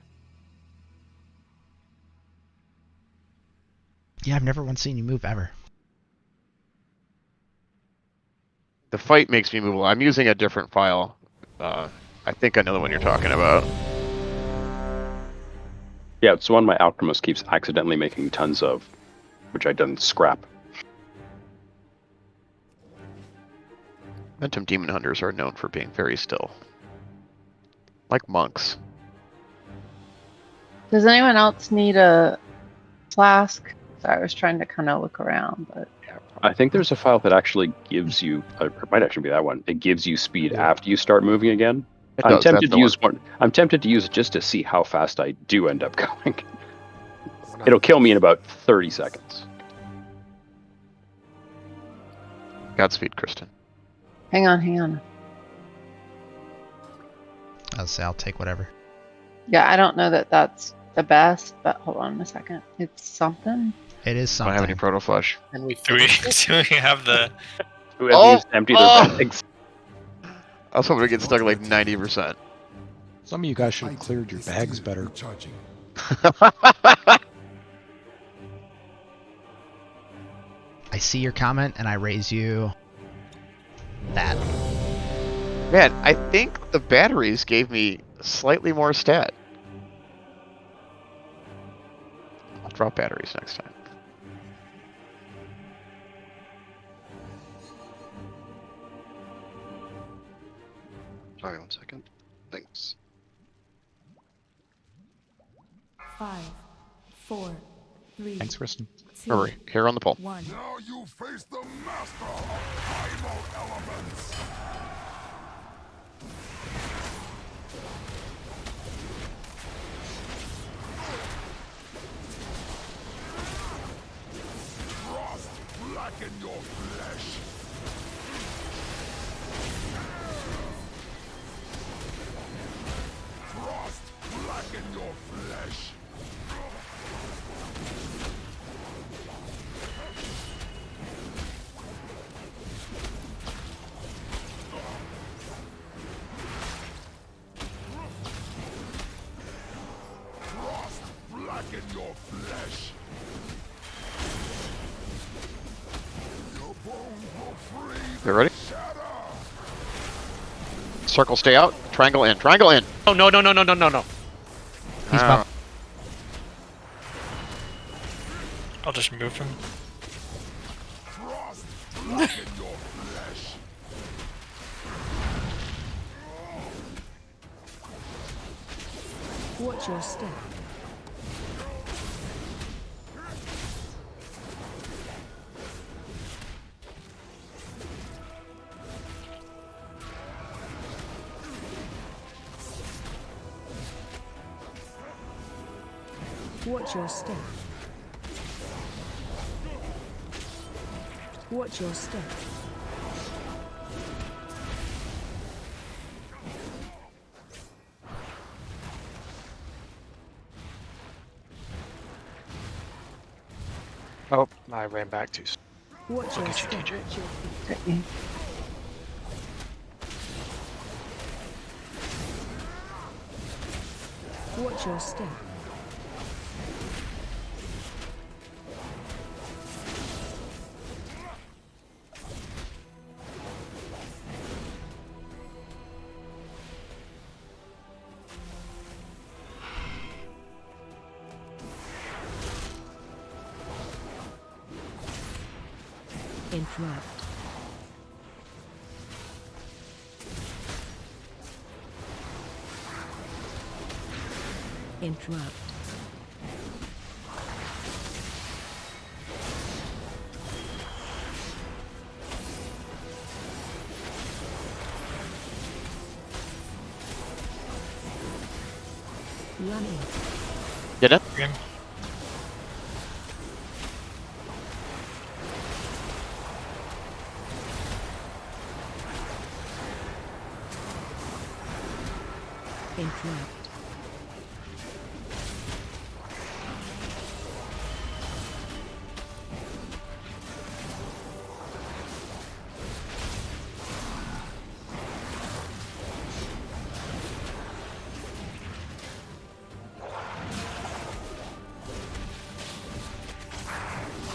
Yeah, I've never once seen you move ever. The fight makes me move. I'm using a different file. I think I know the one you're talking about. Yeah, it's the one my alchemist keeps accidentally making tons of, which I done scrap. Momentum demon hunters are known for being very still. Like monks. Does anyone else need a flask? Sorry, I was trying to kind of look around, but I think there's a file that actually gives you, or it might actually be that one. It gives you speed after you start moving again. It I'm does, tempted that's to the use one. I'm tempted to use it just to see how fast I do end up going. It'll kill me in about 30 seconds. Godspeed, Kristen. hang on. I'll say I'll take whatever. Yeah, I don't know that that's the best, but hold on a second. It's something. It is I don't something. have any proto flesh. And we Do we have the? Whoever needs to empty their bags. I was hoping to get stuck at like 90%. Some of you guys should have cleared your bags better. I see your comment and I raise you that. Man, I think the batteries gave me slightly more stat. I'll drop batteries next time. Sorry, 1 second. Thanks. 5, 4, 3. Thanks, Kristen. Hurry, here on the pole. 1. Now you face the master of primal elements. Frost blacken your flesh. Frost blacken your flesh. Frost blacken your flesh. Your bones will freeze. You ready? Shatter. Circle, stay out. Triangle in. Triangle in. Oh no no no no no no no! He's Ah. bumped. I'll just move him. Frost blacken your flesh. Watch your step. Watch your step. Watch your step. Oh, I ran back too soon. Watch Look your at you, step. TJ. Watch your step. Interrupt. Interrupt. Running. Get it? Okay. Interrupt.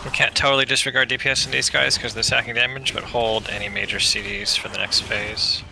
We can't totally disregard DPS in these guys because they're sacking damage, but hold any major CDs for the next phase.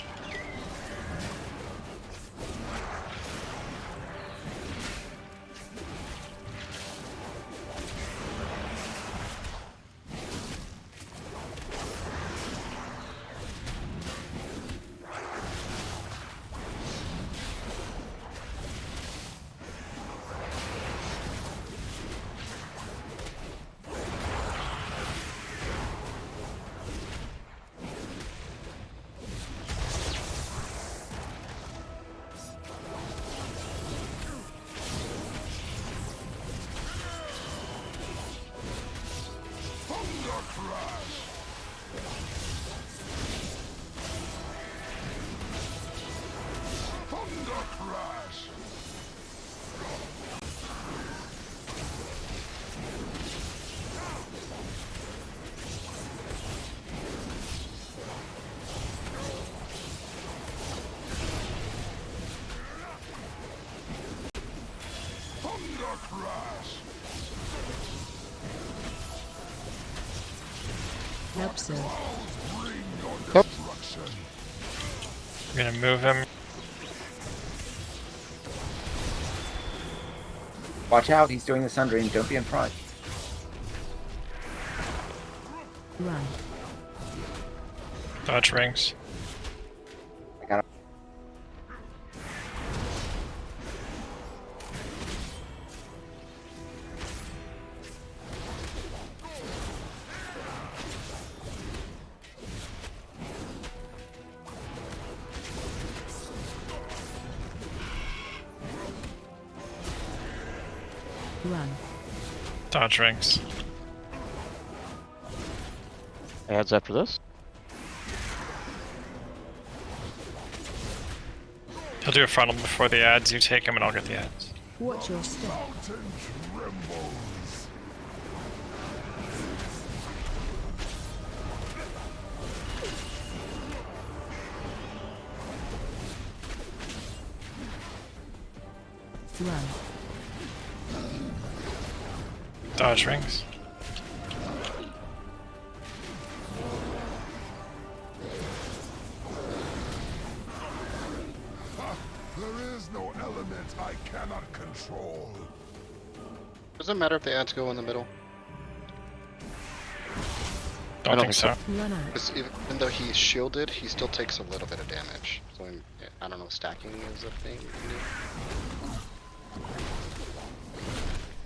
Nope, sir. Yep. We're gonna move him. Watch out, he's doing the Sundering. Don't be in front. Run. Dodge rings. I got him. Run. Dodge rings. Adds after this. He'll do a frontal before the ads. You take him and I'll get the ads. Watch your step. Run. Dodge rings. There is no element I cannot control. Does it matter if the ads go in the middle? I don't think so. Because even though he's shielded, he still takes a little bit of damage. So I don't know, stacking is a thing you can do.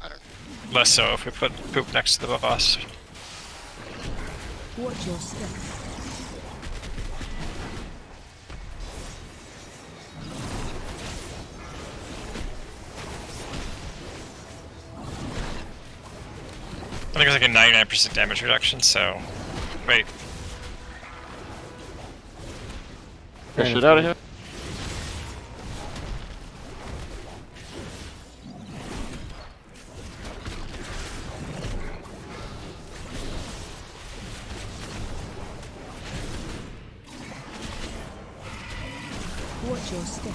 I don't know. Less so if we put poop next to the boss. Watch your step. I think it's like a 99% damage reduction, so... Wait. Get shit out of here. Watch your step.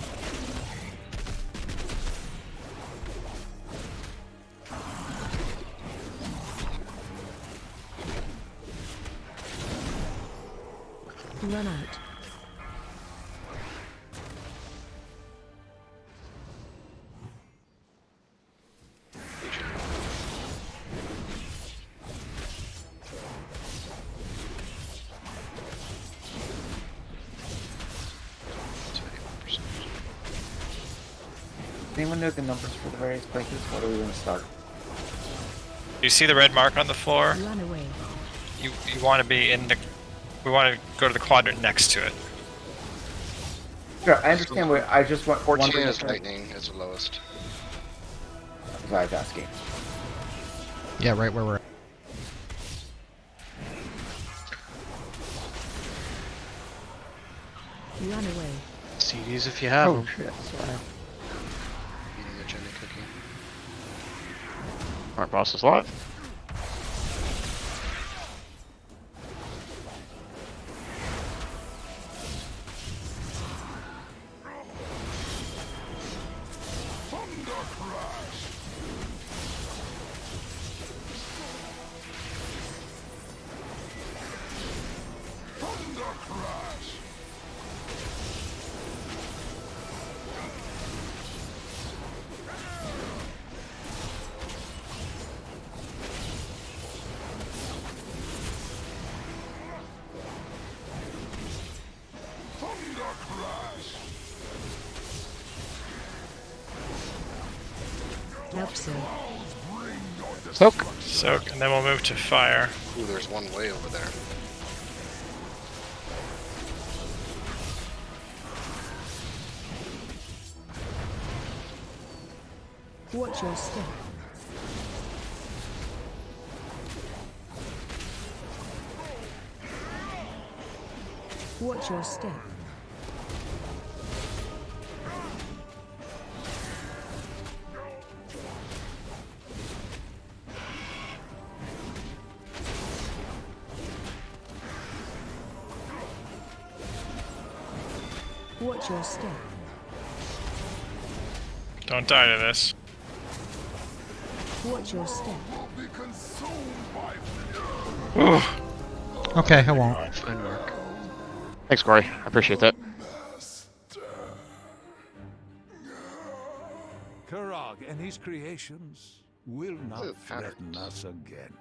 Run out. Does anyone know the numbers for the various places? What are we going to start? You see the red mark on the floor? Run away. You want to be in the. We want to go to the quadrant next to it. Sure, I understand. What I just want. 14 wondering is if- lightning, is the lowest. That's what I was asking. Yeah, right where we're at. Run away. CDs if you have them. Shit, sorry. Eating a Jenny cookie. Alright, boss is live. Help, sir. Soak. Soak, and then we'll move to fire. Ooh, there's one way over there. Watch your step. Watch your step. Watch your step. Don't die to this. Watch your step. Okay, I won't. Fine work. Thanks, Corey. I appreciate that. Karag and his creations will not threaten us again.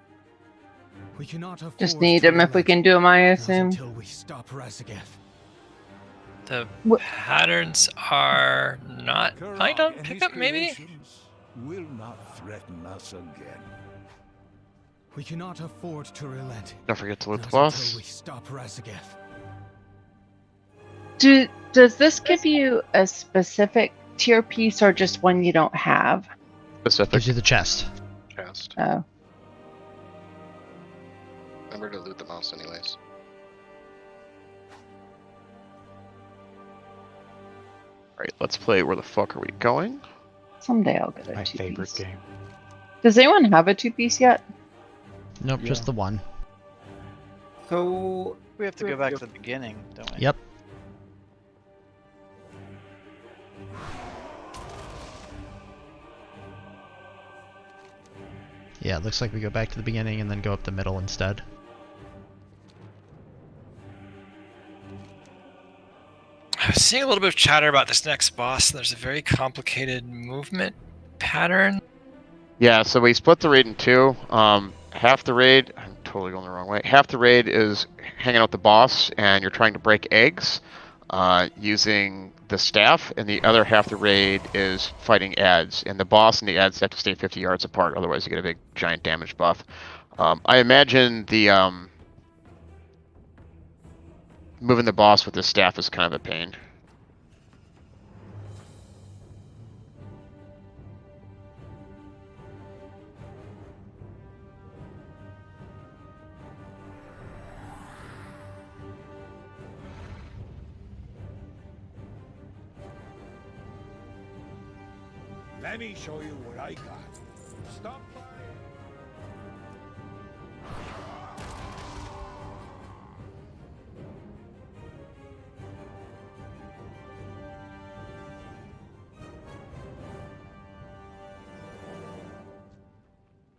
We cannot afford Just need him if we can do him, I assume. until we stop Razagath. The patterns are not. I don't pick up, maybe? Will not threaten us again. We cannot afford to relent. Don't forget to loot the Not boss. until we stop Razagath. Does this give you a specific tier piece or just one you don't have? Specific. Gives you the chest. Chest. Oh. Remember to loot the mouse anyways. Alright, let's play Where the Fuck Are We Going? Someday I'll get a My two favorite piece. game. Does anyone have a two piece yet? Nope, just Yeah. the one. So We have to go back to the beginning, don't we? Yep. Yeah, it looks like we go back to the beginning and then go up the middle instead. I was seeing a little bit of chatter about this next boss. There's a very complicated movement pattern. Yeah, so we split the raid in two. Half the raid, I'm totally going the wrong way. Half the raid is hanging out with the boss, and you're trying to break eggs using the staff, and the other half the raid is fighting ads. And the boss and the ads have to stay 50 yards apart, otherwise you get a big giant damage buff. I imagine the moving the boss with the staff is kind of a pain. Let me show you what I got. Stop by.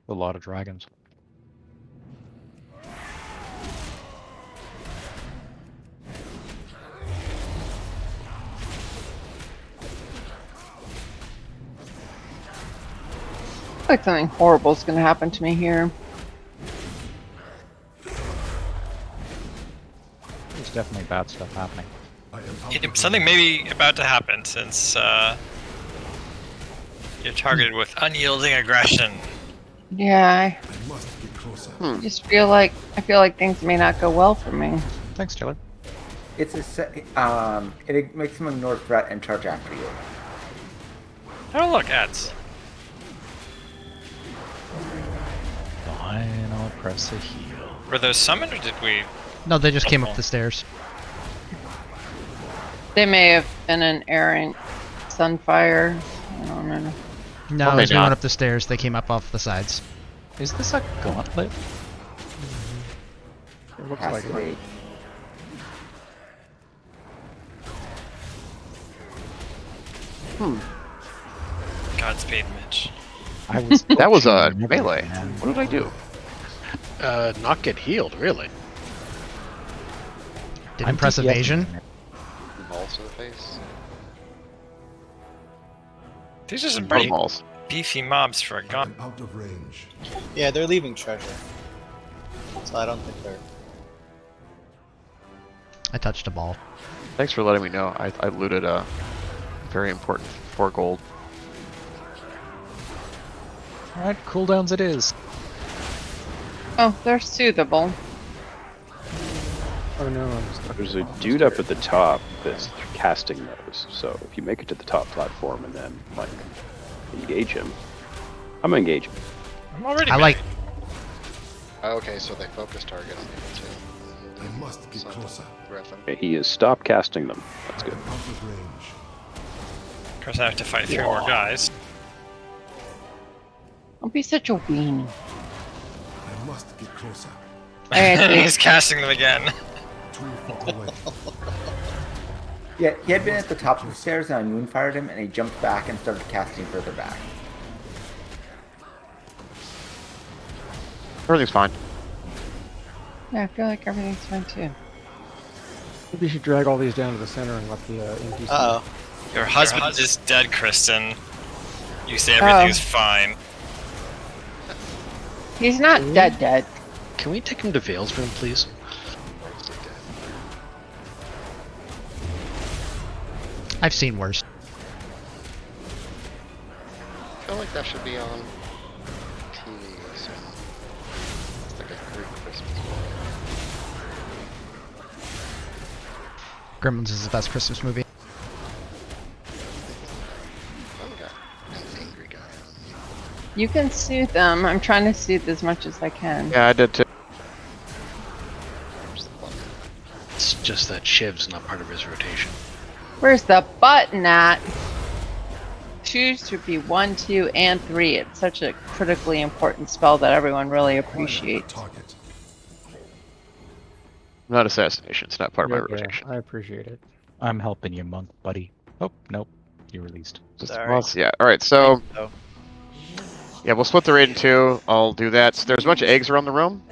A lot of dragons. Like something horrible is going to happen to me here. There's definitely bad stuff happening. Something may be about to happen since you're targeted with unyielding aggression. Yeah, I must get closer. I just feel like things may not go well for me. Thanks, Taylor. It's it makes him ignore threat and charge after you. Oh look, ads. Fine, I'll press a heal. Were those summoned or did we? No, they just came up the stairs. They may have been an errant sunfire. I don't know. No, Or may as we went not. up the stairs, they came up off the sides. Is this a gauntlet? It looks Has like to it. be. Godspeed, Mitch. I was. That was a watching everything, melee. man. What did I do? Not get healed, really. Didn't I'm press DPSing evasion. it. Balls to the face. These are some pretty Protocols. beefy mobs for a gun. I'm out of range. Yeah, they're leaving treasure. So I don't think they're. I touched a ball. Thanks for letting me know. I looted a very important 4 gold. Alright, cooldowns it is. Oh, they're soothable. Oh no, I'm stuck. There's a dude up at the top that's casting those. So if you make it to the top platform and then like engage him, I'm gonna engage him. I'm already. I like. Okay, so they focus target on people too. I must get closer. Griffin. Okay, he has stopped casting them. That's good. Out of range. Of course, I have to fight 3 more guys. Don't be such a weenie. I must get closer. He's casting them again. Too far away. Yeah, he had been at the top of the stairs and I moonfired him and he jumped back and started casting further back. Everything's fine. Yeah, I feel like everything's fine too. Maybe you should drag all these down to the center and let the NPC. Uh oh. Your husband is dead, Kristen. You say everything's fine. He's not dead. Can we take him to Vale's room, please? I've seen worse. I feel like that should be on TV soon. It's like a Greek Christmas movie. Gremlins is the best Christmas movie. Oh, we got an angry guy on. You can soothe them. I'm trying to soothe as much as I can. Yeah, I did too. Where's the button? It's just that Shiv's not part of his rotation. Where's the button at? Choose to be 1, 2, and 3. It's such a critically important spell that everyone really appreciates. Target. Not assassination. It's not part of my Yeah, rotation. I appreciate it. I'm helping you, monk, buddy. Oh, nope. You're released. Just, Sorry. well, yeah. All right. So Oh. yeah, we'll split the raid in 2. I'll do that. So there's a bunch of eggs around the room.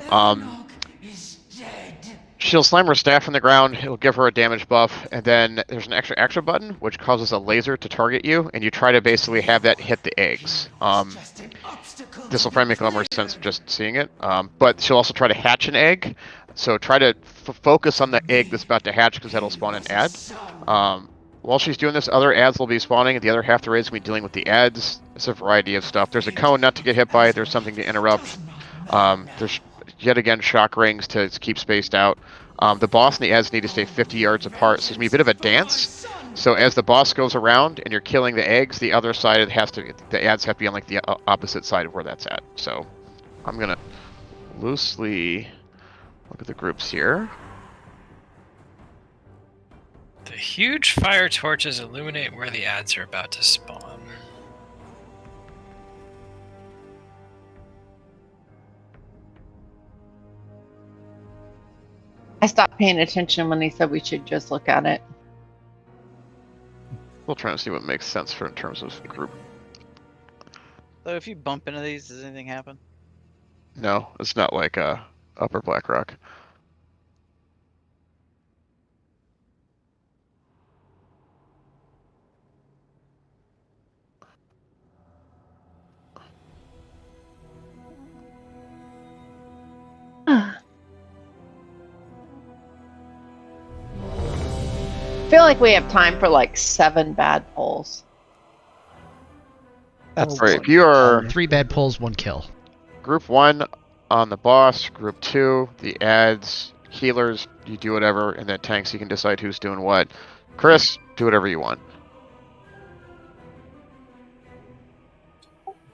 She'll slam her staff on the ground, it'll give her a damage buff, and then there's an extra button, which causes a laser to target you, and you try to basically have that hit the eggs. This will probably make a lot more sense just seeing it, but she'll also try to hatch an egg, so try to focus on the egg that's about to hatch, because that'll spawn an ad. While she's doing this, other ads will be spawning, and the other half the raid's going to be dealing with the ads. It's a variety of stuff. There's a cone not to get hit by, there's something to interrupt. There's yet again shock rings to keep spaced out. The boss and the ads need to stay 50 yards apart, so it's going to be a bit of a dance. So as the boss goes around and you're killing the eggs, the other side the ads have to be on like the opposite side of where that's at. So I'm going to loosely look at the groups here. The huge fire torches illuminate where the ads are about to spawn. I stopped paying attention when he said we should just look at it. We'll try to see what makes sense for in terms of group. So if you bump into these, does anything happen? No, it's not like Upper Blackrock. I feel like we have time for like 7 bad pulls. That's Right, if you are 3 bad pulls, 1 kill. Group 1 on the boss, Group 2, the ads, healers, you do whatever, and then tanks, you can decide who's doing what. Chris, do whatever you want.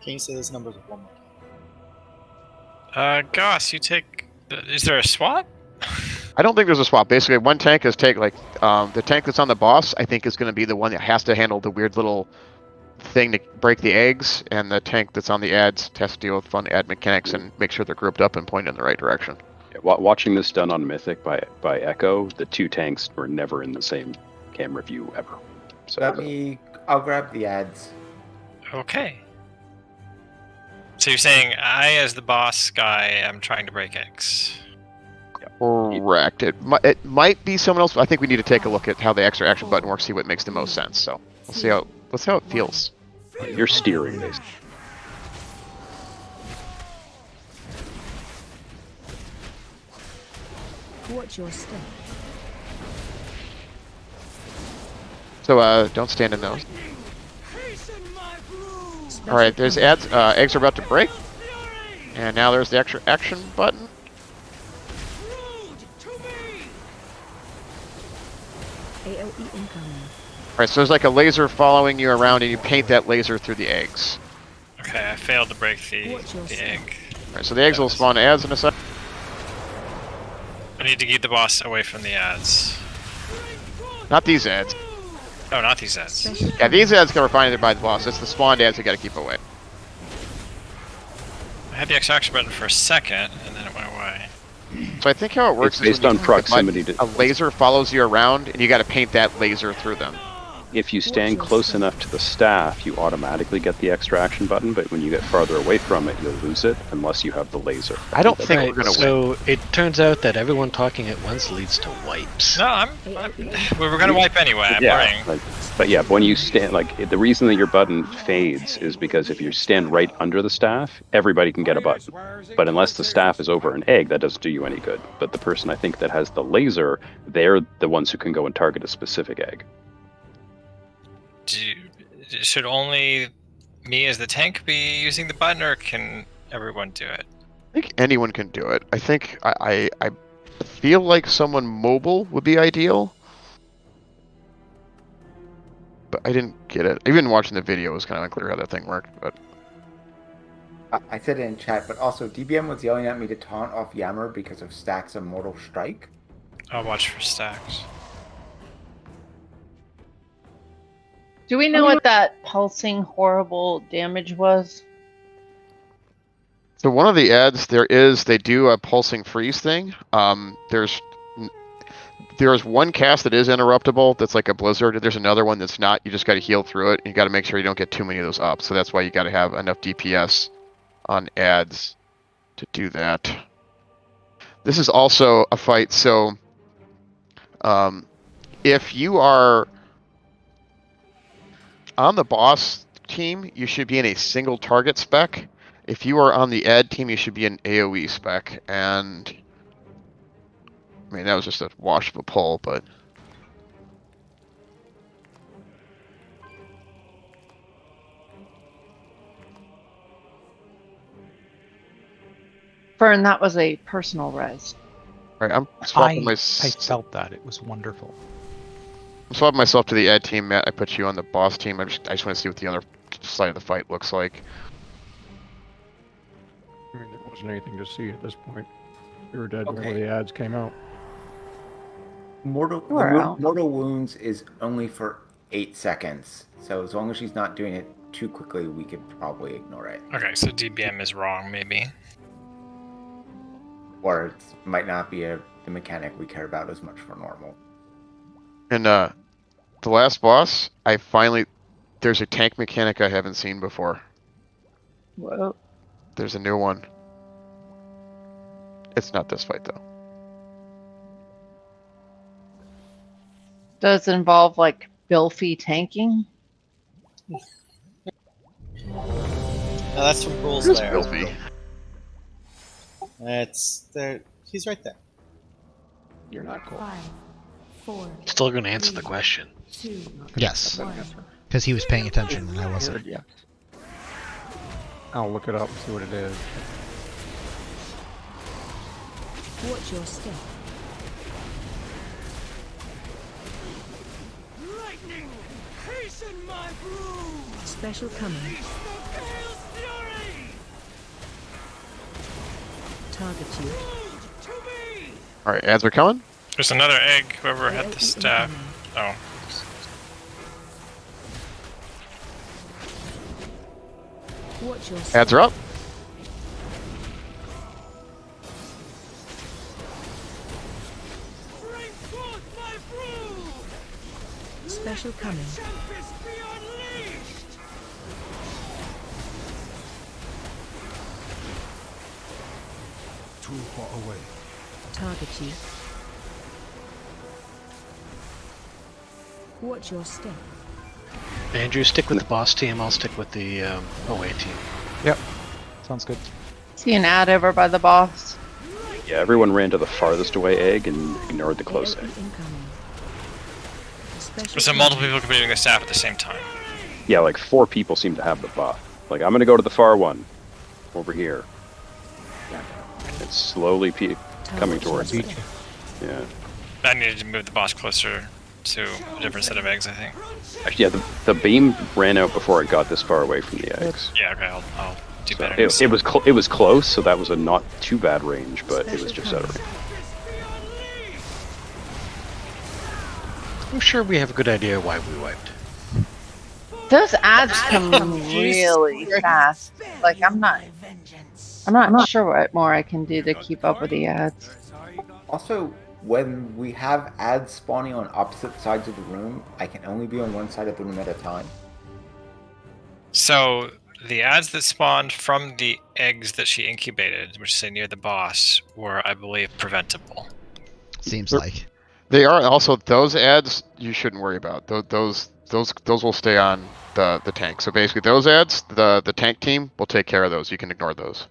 Can you say those numbers one more time? Goss, you take. Is there a swap? I don't think there's a swap. Basically, one tank is the tank that's on the boss, I think, is going to be the one that has to handle the weird little thing to break the eggs, and the tank that's on the ads has to deal with fun ad mechanics and make sure they're grouped up and pointed in the right direction. Yeah, watching this done on Mythic by Echo, the 2 tanks were never in the same camera view ever. So I'll grab the ads. Okay. So you're saying I, as the boss guy, am trying to break eggs. Correct. It might be someone else, but I think we need to take a look at how the extra action button works, see what makes the most sense. So let's see how it feels. You're steering basically. Watch your step. So don't stand in those. All right, there's ads. Eggs are about to break, and now there's the extra action button. AOE incoming. All right, so there's like a laser following you around, and you paint that laser through the eggs. Okay, I failed to break the egg. All right, so the eggs will spawn ads in a second. I need to keep the boss away from the ads. Not these ads. Oh, not these ads. Yeah, these ads can refine it by the boss. It's the spawned ads we got to keep away. I had the extraction button for a second, and then it went away. So I think how it works It's based on proximity a laser follows you around, and you got to paint that laser through them. If you stand close enough to the staff, you automatically get the extra action button, but when you get farther away from it, you'll lose it unless you have the laser. I don't think we're going to win. So it turns out that everyone talking at once leads to wipes. No, we were going to wipe anyway. I'm worrying. But when you stand, the reason that your button fades is because if you stand right under the staff, everybody can get a button. But unless the staff is over an egg, that doesn't do you any good. But the person I think that has the laser, they're the ones who can go and target a specific egg. Should only me as the tank be using the button, or can everyone do it? I think anyone can do it. I think I feel like someone mobile would be ideal. But I didn't get it. Even watching the video, it was kind of unclear how that thing worked. But I said it in chat, but also DBM was yelling at me to taunt off Yammer because of stacks of Mortal Strike. I'll watch for stacks. Do we know what that pulsing horrible damage was? so one of the ads they do a pulsing freeze thing. There's one cast that is interruptible. That's like a blizzard. There's another one that's not. You just got to heal through it. And you got to make sure you don't get too many of those up. So that's why you got to have enough DPS on ads to do that. This is also a fight. So if you are on the boss team, you should be in a single target spec. If you are on the ad team, you should be in AoE spec. And I mean, that was just a wash of a pull, but Fern, that was a personal res. right, I'm swapping I felt that. It was wonderful. I'm swapping myself to the ad team, Matt. I put you on the boss team. I just want to see what the other side of the fight looks like. I mean, there wasn't anything to see at this point. We were dead whenever the ads came out. Mortal wounds is only for 8 seconds, so as long as she's not doing it too quickly, we could probably ignore it. Okay, so DBM is wrong, maybe. Or it might not be the mechanic we care about as much for normal. And the last boss, there's a tank mechanic I haven't seen before. Whoa. There's a new one. It's not this fight though. Does it involve like Bilfy tanking? No, that's from Rules Who's Lair. Bilfy? It's there. He's right there. You're not cool. 5, 4. Still going to answer the question. 2. Yes, One. because he was paying attention and I wasn't. Yeah. I'll look it up and see what it is. Watch your step. Lightning, hasten my broom! Special coming. Target you. All right, ads are coming. There's another egg. Whoever had the staff. Oh. Watch your Ads are up. Special coming. Too far away. Target you. Watch your step. Andrew, stick with the boss team. I'll stick with the OA team. Yep. Sounds good. See an ad over by the boss. Yeah, everyone ran to the farthest away egg and ignored the close egg. So multiple people could be doing the staff at the same time. Yeah, like 4 people seem to have the buff. Like, I'm gonna go to the far one. Over here. It's slowly coming towards me. Yeah. I needed to move the boss closer to a different set of eggs, I think. Actually, yeah, the beam ran out before it got this far away from the eggs. Yeah, okay, I'll do So better. it was close, so that was a not too bad range, but it was just out of range. I'm sure we have a good idea why we wiped. Those ads come really fast. Like I'm not sure what more I can do to keep up with the ads. Also, when we have ads spawning on opposite sides of the room, I can only be on one side of the room at a time. So the ads that spawned from the eggs that she incubated, which say near the boss, were, I believe, preventable. Seems like. They are also those ads you shouldn't worry about. Those will stay on the tank. So basically, those ads, the tank team will take care of those. You can ignore those.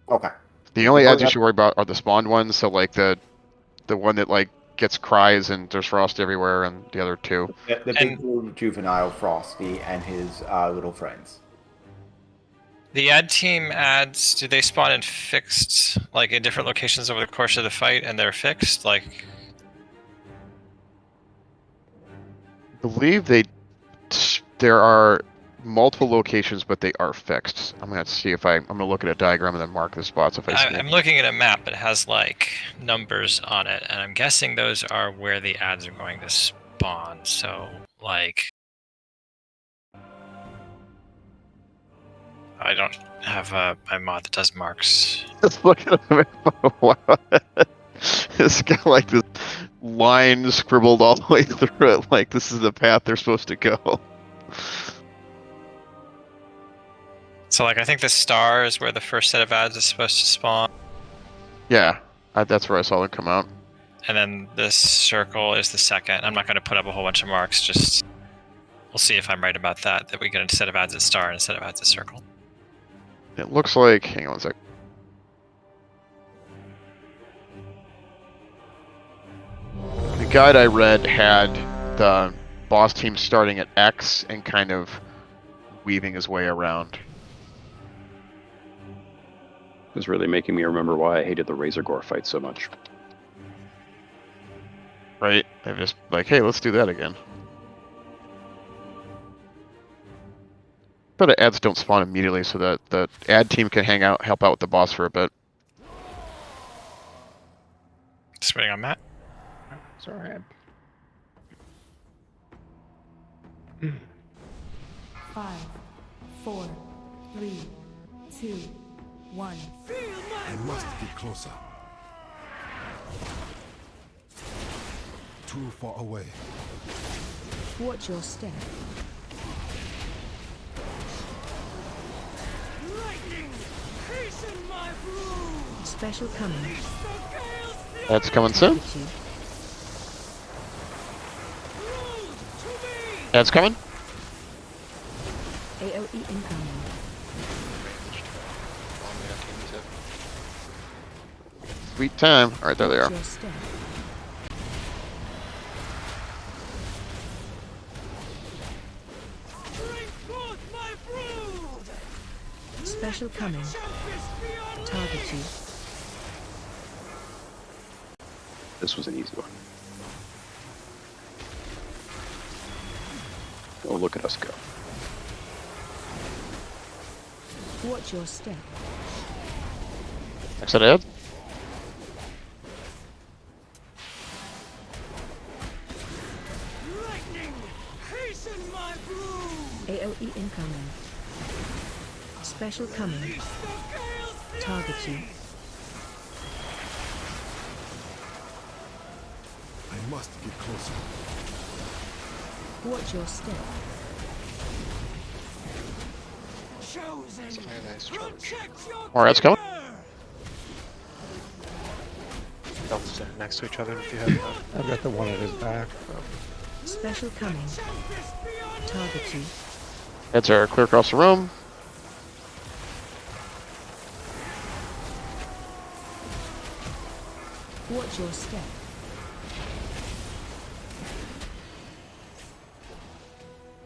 Okay. The only ads you should worry about are the spawned ones. So like the one that like gets cries and there's frost everywhere, and the other two. The big blue juvenile Frosty and his little friends. The ad team ads, do they spawn in fixed, like in different locations over the course of the fight, and they're fixed? Like, I believe there are multiple locations, but they are fixed. I'm gonna see if I'm gonna look at a diagram and then mark the spots if I see. I'm looking at a map. It has like numbers on it, and I'm guessing those are where the ads are going to spawn. So like, I don't have a mod that does marks. Just look at the map. Wow. It's got like this line scribbled all the way through it, like this is the path they're supposed to go. So like, I think the star is where the first set of ads is supposed to spawn. Yeah, that's where I saw them come out. And then this circle is the second. I'm not going to put up a whole bunch of marks, just we'll see if I'm right about that we get a set of ads at star and a set of ads at circle. It looks like, hang on one sec. The guide I read had the boss team starting at X and kind of weaving his way around. It was really making me remember why I hated the Razor Gore fight so much. Right? They're just like, hey, let's do that again. But the ads don't spawn immediately, so that the ad team can help out with the boss for a bit. Just waiting on Matt. Sorry. 5, 4, 3, 2, 1. I must get closer. Too far away. Watch your step. Special coming. That's coming soon. Target you. That's coming. AOE incoming. Sweet time. All right, there they are. Watch your step. Special coming. Target you. This was an easy one. Oh, look at us go. Watch your step. Next set ahead. AOE incoming. Special coming. Target you. I must get closer. Watch your step. It's a very nice charge. All right, that's coming. They'll stand next to each other if you have. I've got the one at his back. Special coming. Target you. Heads are clear across the room. Watch your step.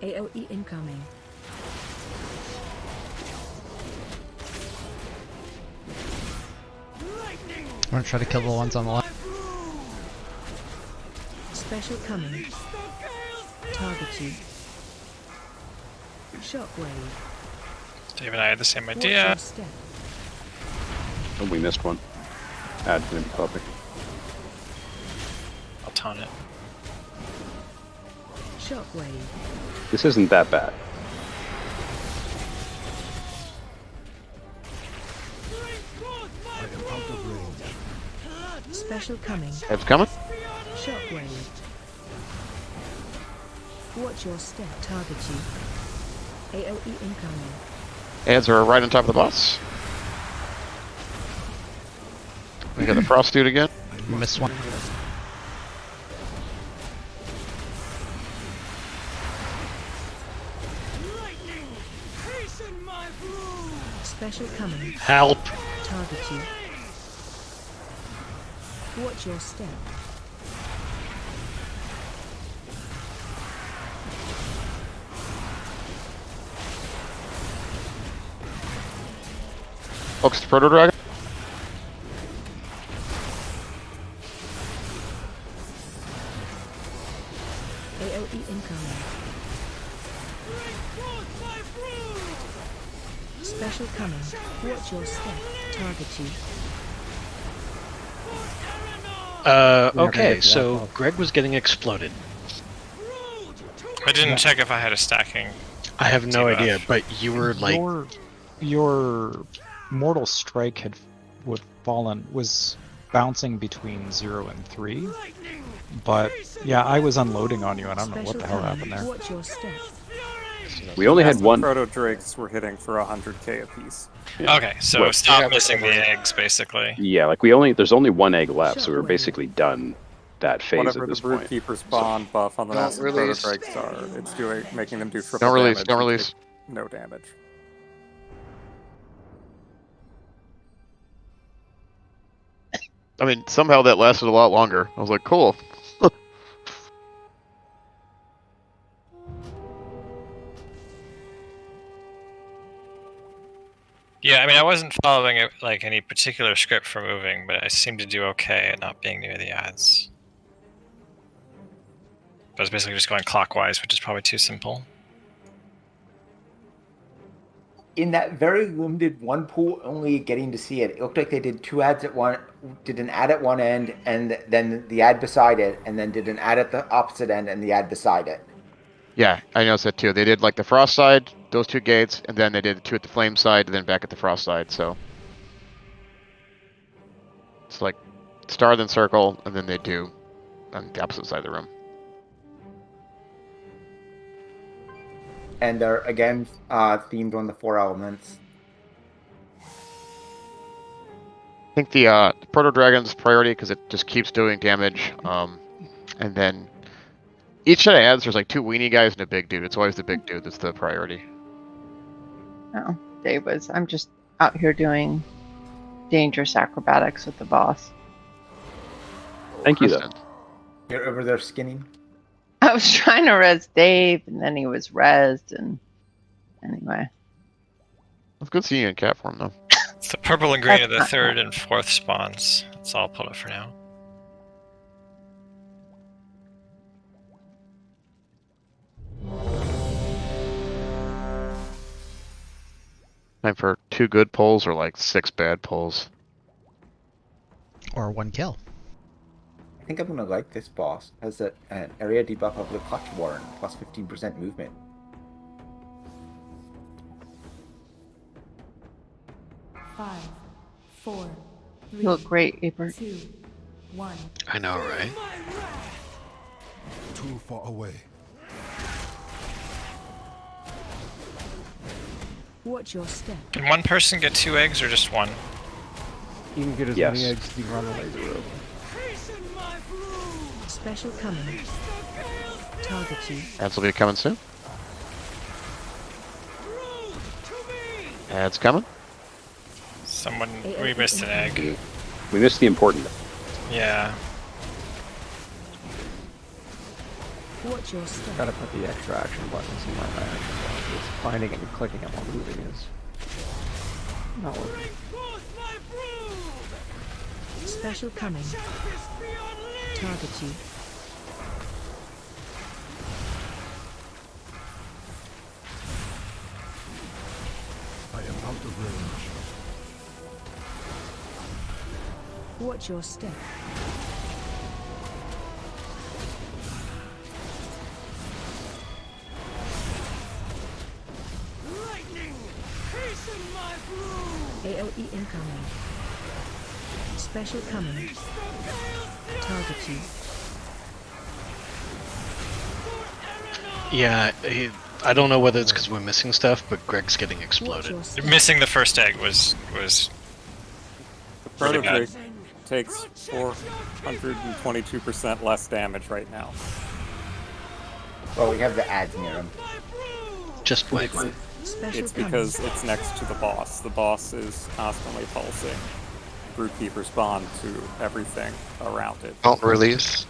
AOE incoming. I'm gonna try to kill the ones on the left. Special coming. Target you. Shockwave. Dave and I had the same Watch idea. your step. Oh, we missed one. Add to the topic. I'll taunt it. Shockwave. This isn't that bad. I am out of range. Special coming. Heads coming. Shockwave. Watch your step. Target you. AOE incoming. Heads are right on top of the boss. We got the frost dude again. Missed one. Special coming. Help! Target you. Watch your step. Focus the proto dragon. AOE incoming. Special coming. Watch your step. Target you. Okay, so Greg was getting exploded. I didn't check if I had a stacking. I have no debuff. idea, but you were like, Your mortal strike was bouncing between 0 and 3. But yeah, I was unloading on you, and I don't know what the hell happened there. Watch your step. We only had one. Proto Drakes were hitting for 100k apiece. Yeah. Okay, so Well, stop missing the eggs, basically. Yeah, like there's only one egg left, so we're basically done that phase Whatever at the this Brute point. Keeper's bond buff on the Don't Massive Proto release. Drakes are, it's making them do triple Don't release. damage. Don't and release. take no damage. I mean, somehow that lasted a lot longer. I was like, cool. Yeah, I mean, I wasn't following like any particular script for moving, but I seemed to do okay at not being near the ads. I was basically just going clockwise, which is probably too simple. In that very limited one pool, only getting to see it, it looked like they did two ads at one, did an ad at one end, and then the ad beside it, and then did an ad at the opposite end and the ad beside it. Yeah, I noticed that too. They did like the frost side, those two gates, and then they did the two at the flame side, and then back at the frost side. So it's like star then circle, and then they do on the opposite side of the room. And they're again themed on the four elements. think the Proto Dragon's priority because it just keeps doing damage. And then each set of ads, there's like 2 weenie guys and a big dude. It's always the big dude that's the priority. Oh, Dave was. I'm just out here doing dangerous acrobatics with the boss. Thank you, though. Kristen. You're over there skinning. I was trying to res Dave, and then he was rezzed, and anyway. It's good seeing you in cat form, though. It's the purple and green That's of the not 3rd and 4th spawns. That's all I'll put it for now. Time for 2 good pulls or like 6 bad pulls. Or 1 kill. I think I'm gonna like this boss. Has an area debuff of the Clutch Warren, plus 15% movement. Five, four, You three, look great, Abert. 2, 1. I know, right? Too far away. Watch your step. Can one person get 2 eggs or just 1? You can get as Yes. many eggs as you run the laser over. Special coming. Target you. Ads will be coming soon. Ads coming. Someone, we missed an egg. We missed the important. Yeah. Watch your step. Gotta put the extra action buttons in my action boxes. Finding and clicking it while moving is not working. Special coming. Target you. I am out of range. Watch your step. AOE incoming. Special coming. Target you. Yeah, I don't know whether it's because we're missing stuff, but Greg's getting Watch exploded. your step. Missing the first egg was The Really Proto bad. Drake takes 422% less damage right now. Well, we have the ads near him. Just wait. Special It's because it's next to the boss. The boss is constantly pulsing. Broodkeep respond to everything around it. Don't release.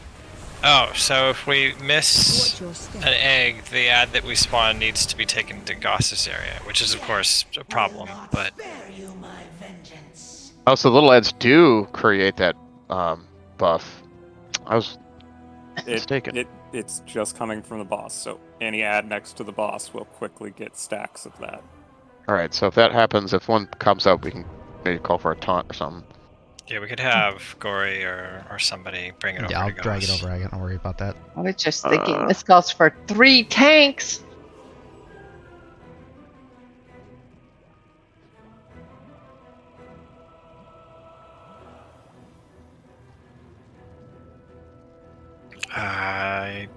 Oh, so if we miss Watch your step. an egg, the ad that we spawn needs to be taken to Goss's area, which is of course a problem, but Oh, so the little ads do create that buff. I was mistaken. It's just coming from the boss, so any ad next to the boss will quickly get stacks of that. Alright, so if that happens, if one comes up, we can maybe call for a taunt or something. yeah, we could have Gory or somebody bring it over. Yeah, I'll to drag it Goss. over. I don't worry about that. I was just thinking this calls for 3 tanks.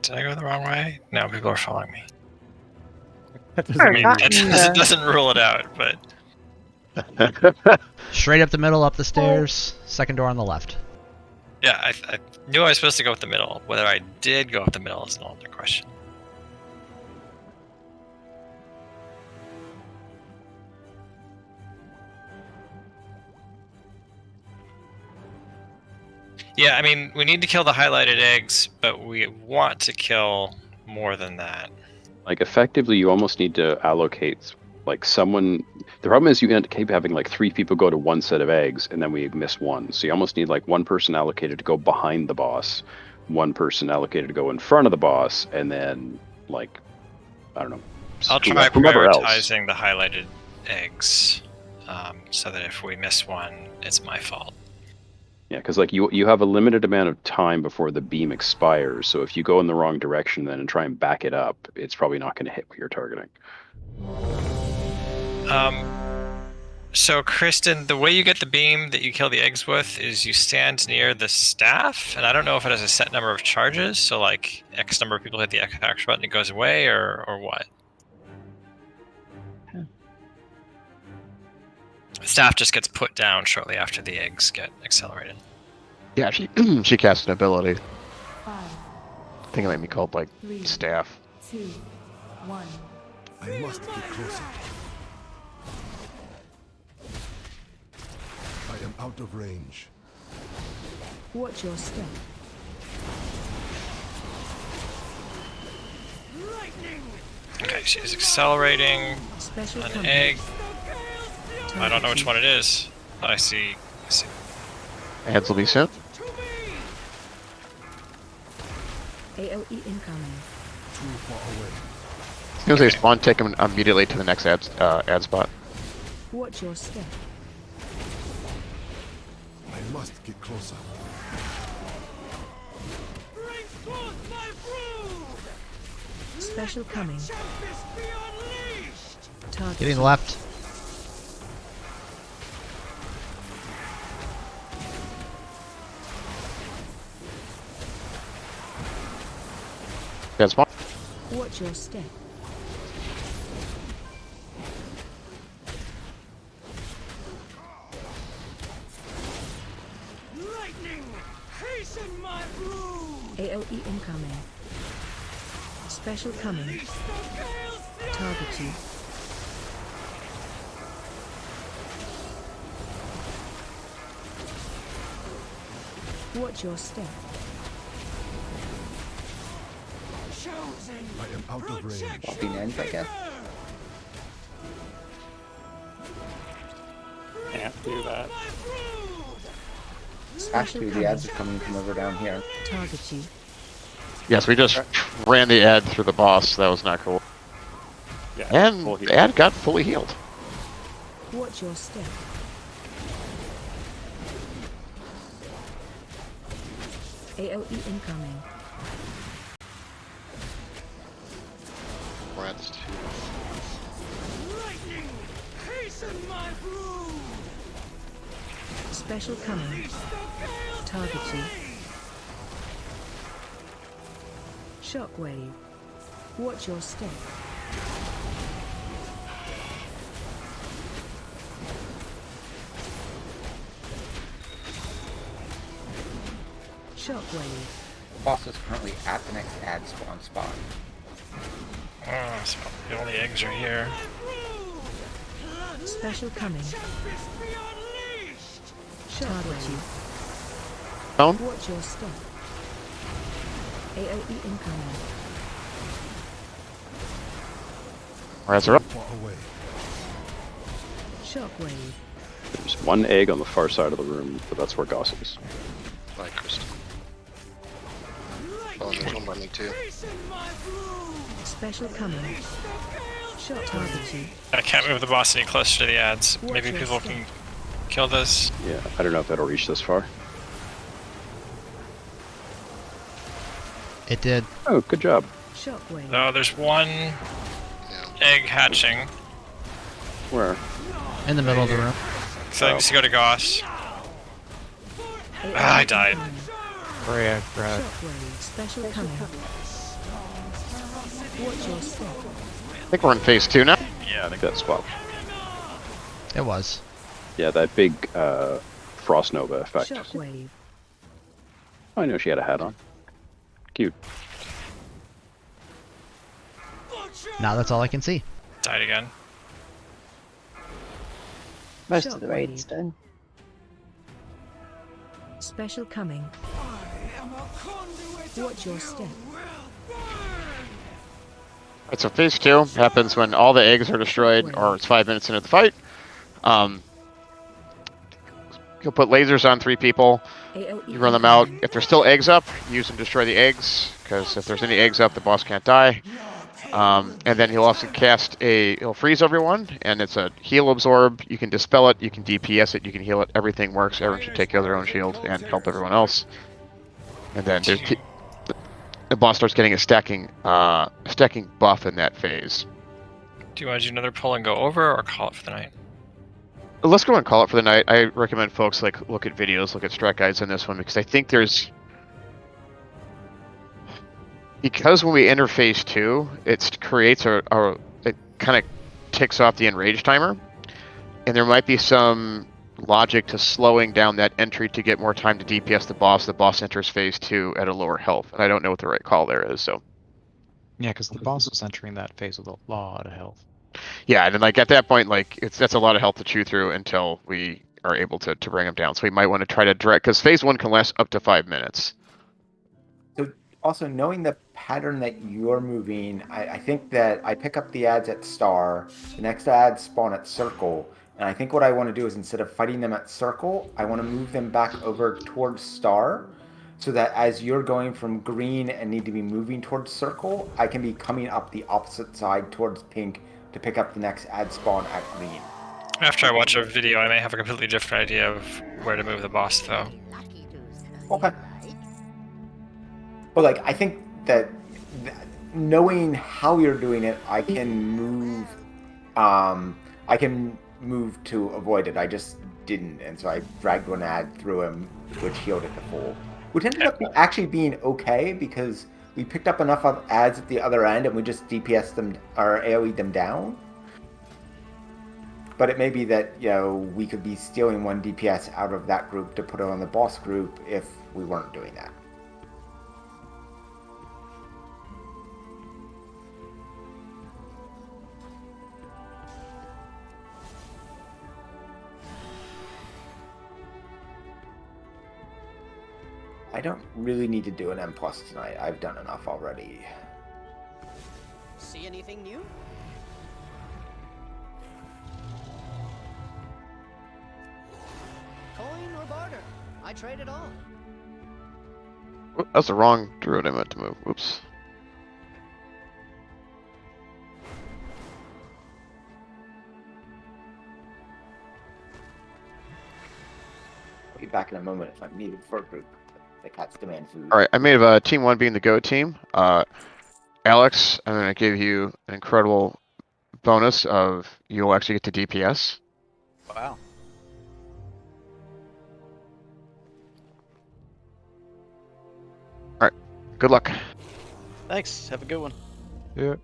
Did I go the wrong way? No, people are following me. That I mean, Not that in doesn't rule it out, but Straight up the middle, up the stairs. Second door on the left. yeah, I knew I was supposed to go up the middle. Whether I did go up the middle is another question. Yeah, I mean, we need to kill the highlighted eggs, but we want to kill more than that. Like, effectively, you almost need to allocate, like, someone... The problem is you end up keep having, like, 3 people go to one set of eggs, and then we miss one. So you almost need, like, one person allocated to go behind the boss, one person allocated to go in front of the boss, and then, like, I don't know. I'll try whomever else. prioritizing the highlighted eggs, so that if we miss one, it's my fault. Yeah, because like you have a limited amount of time before the beam expires. So if you go in the wrong direction then and try and back it up, it's probably not going to hit what you're targeting. So Kristen, the way you get the beam that you kill the eggs with is you stand near the staff, and I don't know if it has a set number of charges. So like X number of people hit the X action button, it goes away, or what? The staff just gets put down shortly after the eggs get accelerated. Yeah, she she cast an ability. I think it might be called like staff. 2, 1. I must get closer. I am out of range. Watch your step. Okay, she's accelerating Special an coming. egg. I don't know which one it is. I see. Ads will be soon. AOE incoming. Too far away. As soon as they spawn, take them immediately to the next ad spot. Watch your step. I must get closer. Special coming. Target. Getting left. Ad spawn. Watch your step. AOE incoming. Special coming. Target you. Watch your step. I am out of range. Popping ends, I guess. Can't do that. Actually, the ads are coming from over down here. Target you. Yes, we just ran the ad through the boss. That was not cool. Yeah, And full heal. the ad got fully healed. Watch your step. AOE incoming. We're at this too. Special coming. Target you. Shockwave. Watch your step. Shockwave. Boss is currently at the next ad spawn spot. Oh, so the only eggs are here. Special coming. Target you. Down. Watch your step. AOE incoming. Rats are up. Far away. Shockwave. There's one egg on the far side of the room, but that's where Goss is. Bye, Kristen. Oh, and there's one by me too. Special coming. Shock target you. I can't move the boss any closer to the ads. Maybe people can kill this. Yeah, I don't know if that'll reach this far. It did. Oh, good job. Shockwave. No, there's one egg hatching. Where? In the middle of the room. So I need to go to Goss. I died. Brad. Shockwave. Special coming. Watch your step. I think we're in phase 2 now. Yeah, I think that's swapped. It was. Yeah, that big Frost Nova effect. Shockwave. Oh, I know she had a hat on. Cute. Now that's all I can see. Died again. Most of the raid's done. Special coming. Watch your step. Alright, so phase 2 happens when all the eggs are destroyed, or it's 5 minutes into the fight. You'll put lasers on 3 people. You run them out. If there's still eggs up, use them to destroy the eggs, because if there's any eggs up, the boss can't die. And then he'll also he'll freeze everyone, and it's a heal absorb. You can dispel it, you can DPS it, you can heal it. Everything works. Everyone should take care of their own shield and help everyone else. And then the boss starts getting a stacking buff in that phase. Do you want to do another pull and go over, or call it for the night? Let's go and call it for the night. I recommend folks look at videos, look at strat guides on this one, because I think because when we enter phase 2, it creates it kind of ticks off the enrage timer. And there might be some logic to slowing down that entry to get more time to DPS the boss. The boss enters phase 2 at a lower health, and I don't know what the right call there is. So Yeah, because the boss was entering that phase with a lot of health. yeah, and then like at that point, like that's a lot of health to chew through until we are able to bring him down. So we might want to try to direct, because phase 1 can last up to 5 minutes. So also knowing the pattern that you're moving, I think that I pick up the ads at star, the next ads spawn at circle, and I think what I want to do is instead of fighting them at circle, I want to move them back over towards star, so that as you're going from green and need to be moving towards circle, I can be coming up the opposite side towards pink to pick up the next ad spawn at green. After I watch a video, I may have a completely different idea of where to move the boss, though. Okay. But like, I think that knowing how you're doing it, I can move. I can move to avoid it. I just didn't, and so I dragged one ad through him, which healed it to full. Which ended up actually being okay because we picked up enough of ads at the other end, and we just DPS them or AOE them down. But it may be that, you know, we could be stealing one DPS out of that group to put it on the boss group if we weren't doing that. I don't really need to do an M+ tonight. I've done enough already. See anything new? Coin or barter? I trade it all. That's the wrong druid I meant to move. Oops. I'll be back in a moment if I'm needed for a group. The cats demand food. All right, I made team 1 being the go team. Alex, I'm going to give you an incredible bonus of you'll actually get to DPS. Wow. All right, good luck. Thanks. Have a good one. Yeah.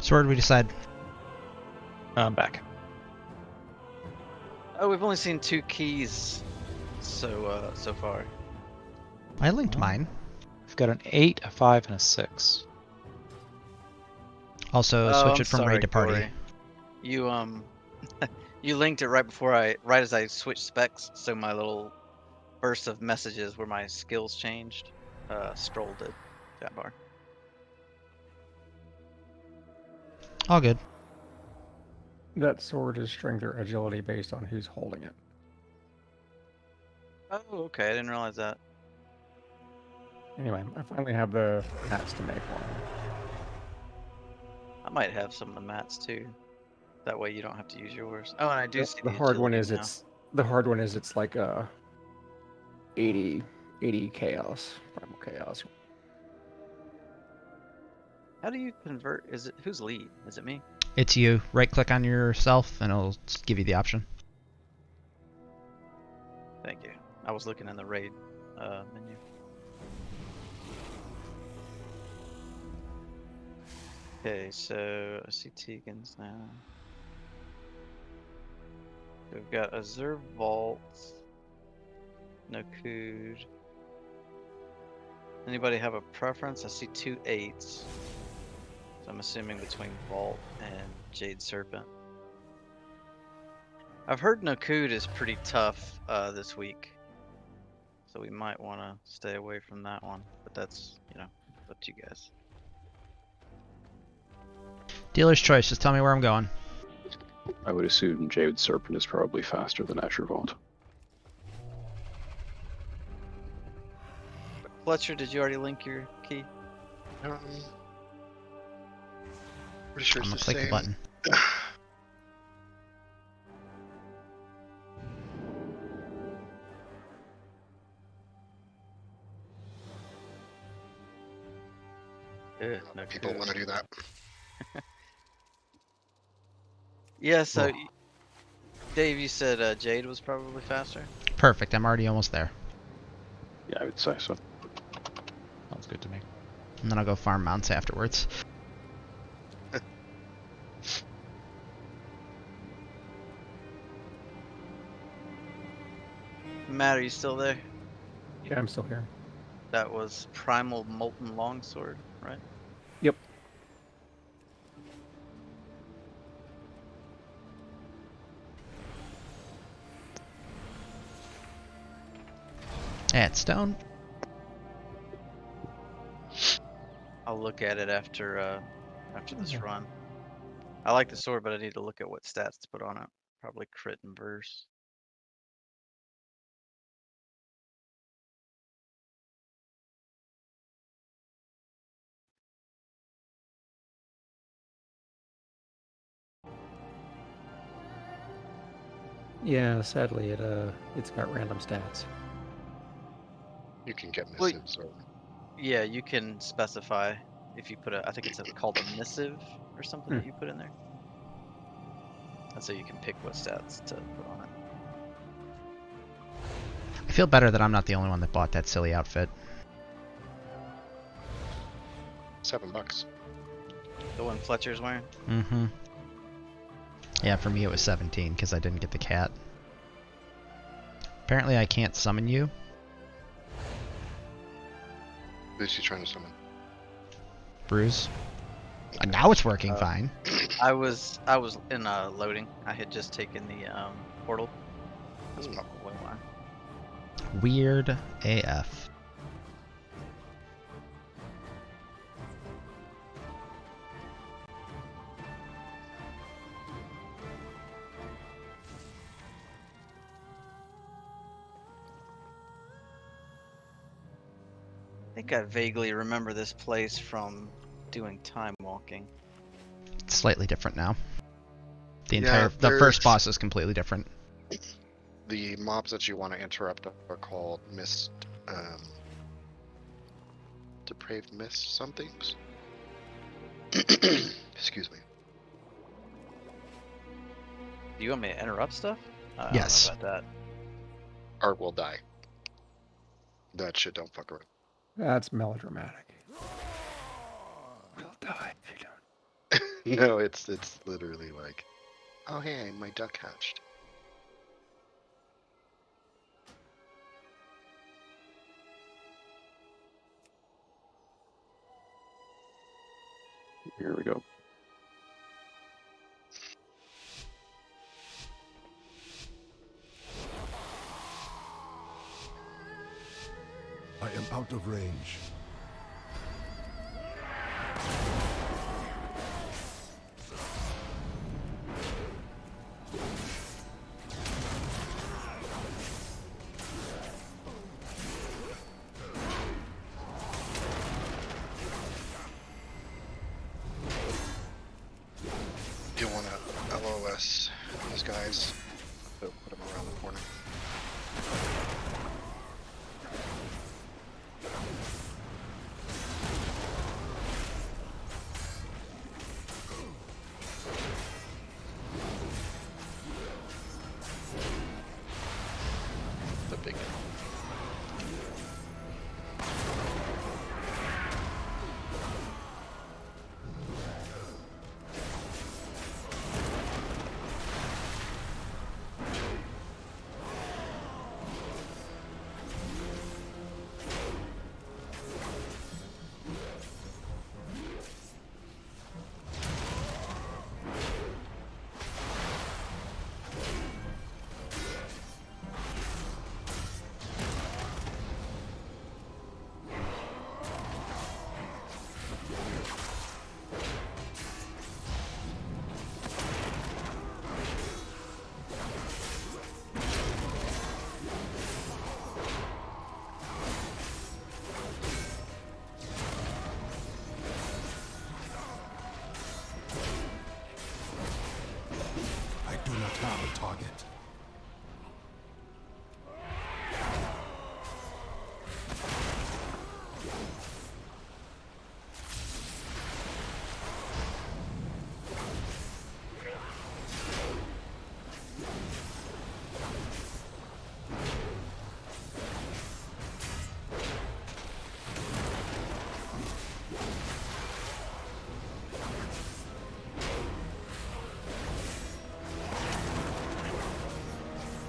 So where did we decide? I'm back. Oh, we've only seen 2 keys so far. I linked mine. I've got an 8, a 5, and a 6. Also, switch it from raid to party. Corey. You you linked it right as I switched specs, so my little burst of messages where my skills changed, strolled it that bar. All good. That sword is strength or agility based on who's holding it. Oh, okay. I didn't realize that. Anyway, I finally have the hats to make one. I might have some of the mats too. That way you don't have to use yours. Oh, and I do see The the hard one agility is now. the hard one is it's like a 80 chaos, primal chaos. How do you convert? Is it who's lead? Is it me? It's you. Right click on yourself and it'll give you the option. Thank you. I was looking in the raid menu. Okay, so I see Tegan's now. We've got Azure Vault, no Cood. Anybody have a preference? I see 2 8s. So I'm assuming between Vault and Jade Serpent. I've heard Nokud is pretty tough this week. So we might want to stay away from that one. But that's, you know, up to you guys. Dealer's choice. Just tell me where I'm going. I would assume Jade Serpent is probably faster than Azure Vault. Fletcher, did you already link your key? Pretty sure I'm it's gonna the click same. the button. No People want to do that. Yeah, so Dave, you said Jade was probably faster? Perfect. I'm already almost there. Yeah, I would say so. Sounds good to me. And then I'll go farm mounts afterwards. Matt, are you still there? Yeah, I'm still here. That was Primal Molten Longsword, right? Yep. At stone. I'll look at it after this run. I like the sword, but I need to look at what stats to put on it. Probably crit and verse. Yeah, sadly it's got random stats. You can get Well, missives or yeah, you can specify if you put I think it's called a missive or something that you put in there. And so you can pick what stats to put on it. I feel better that I'm not the only one that bought that silly outfit. $7. The one Fletcher's wearing? Mm-hmm. Yeah, for me it was 17 because I didn't get the cat. Apparently I can't summon you. Who's he trying to summon? Bruise. Now it's working fine. I was in loading. I had just taken the portal. That's probably why. Weird AF. I think I vaguely remember this place from doing time walking. It's slightly different now. The Yeah, the first boss is completely different. The mobs that you want to interrupt are called depraved mist somethings. Excuse me. Do you want me to interrupt stuff? Yes. I don't know about that. Art will die. That shit don't fuck around. That's melodramatic. We'll die if you don't. No, it's literally like, oh hey, my duck hatched. Here we go. I am out of range. guys. So put them around the corner. The big one. I do not have a target.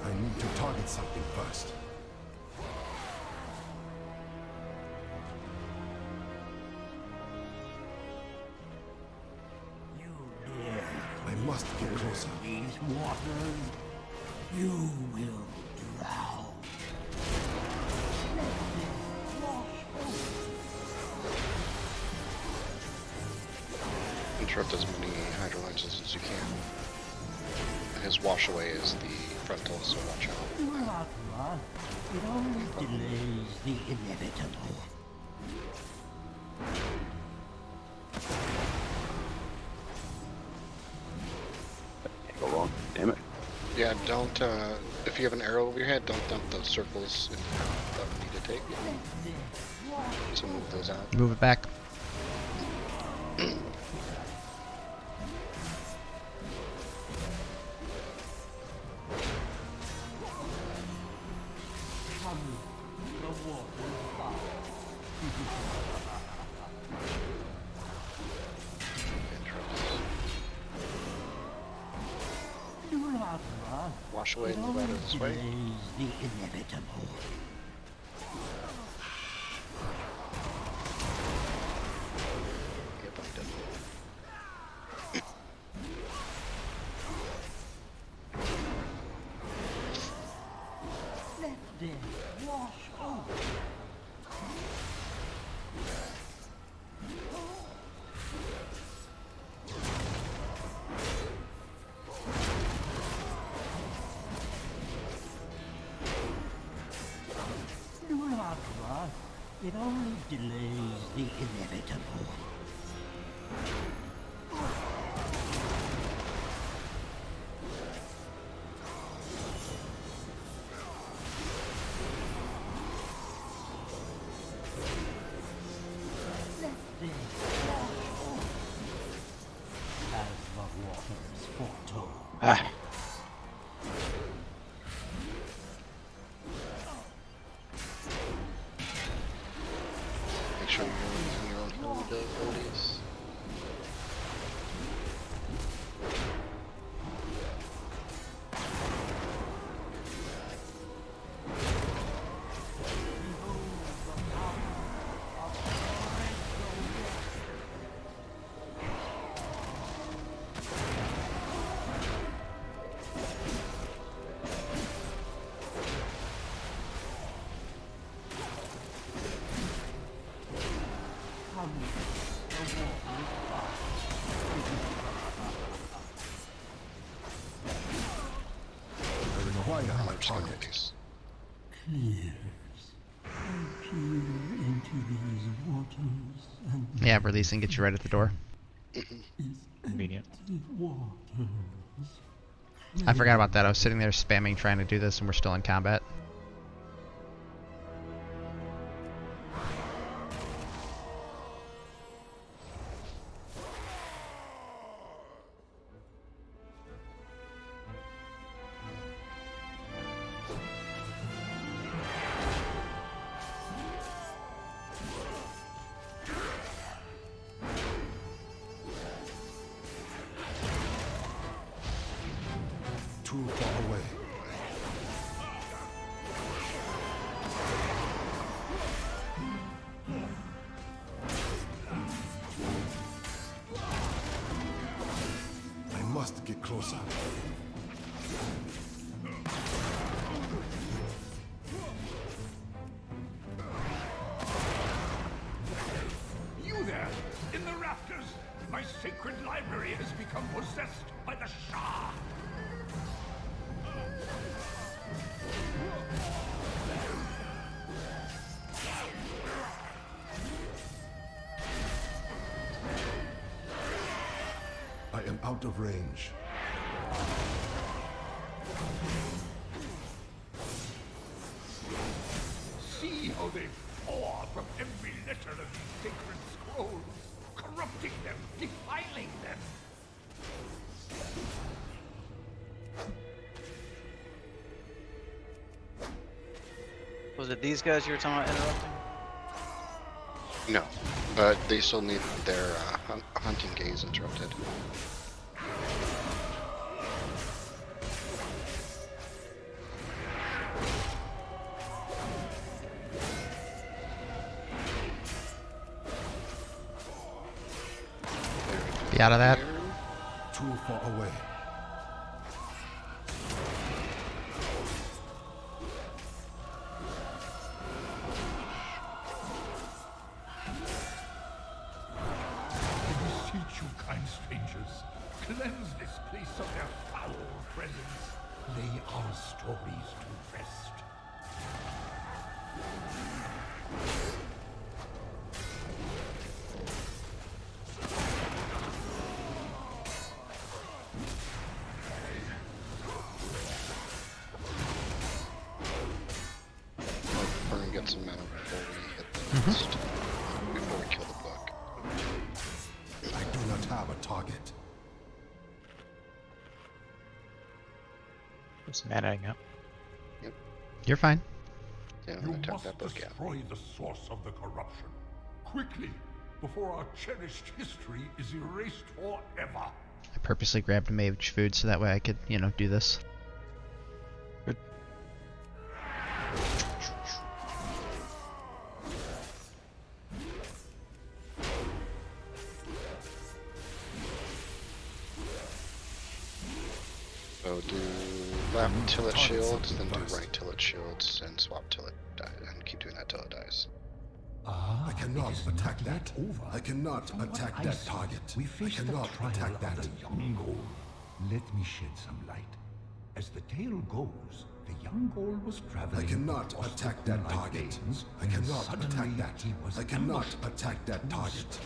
I need to target something first. I must get closer. These waters, you will drown. Interrupt as many hydro lenses as you can. His wash away is the frontal, so watch out. Do not run. It only delays the inevitable. Can't go wrong. Damn it. Yeah, don't, if you have an arrow over your head, don't dump those circles if you need to take. So move those out. Move it back. Do not run. Wash away It and move only out of this way. delays the inevitable. Yep, I'm done. Let death wash over. Do not run. It only delays the inevitable. Let death wash over. As the waters foretold. Ah. Make sure you're using your own holy abilities. I require my target. Clears. I peer into these waters and Yeah, release and get you right at the door. Convenient. empty waters I forgot about that. I was sitting there spamming trying to do this and we're still in combat. Too far away. I must get closer. You there, in the rafters! My sacred library has become possessed by the Shah! I am out of range. See how they pour from every letter of these sacred scrolls, corrupting them, defiling them. Was it these guys you were talking about interrupting? No, but they still need their hunting gaze interrupted. Be out of that. Too far away. I beseech you, kind strangers, cleanse this place of their foul presence. Lay our stories to rest. We're gonna get some mana before we hit the next, before we kill the book. I do not have a target. Just manaing up. Yep. You're fine. Yeah, I'm You gonna attack must that book, yeah. destroy the source of the corruption. Quickly, before our cherished history is erased forever. I purposely grabbed mage food so that way I could, you know, do this. So do left till it shields, then do right till it shields, and swap till it dies, and keep doing that till it dies. I cannot attack that. I cannot attack that target. We I face the cannot trial attack of that. the young goal. Let me shed some light. As the tale goes, the young goal was traveling. I cannot across attack the that moonlight target. lanes, I when cannot suddenly attack that. he was I cannot ambushed attack that by target.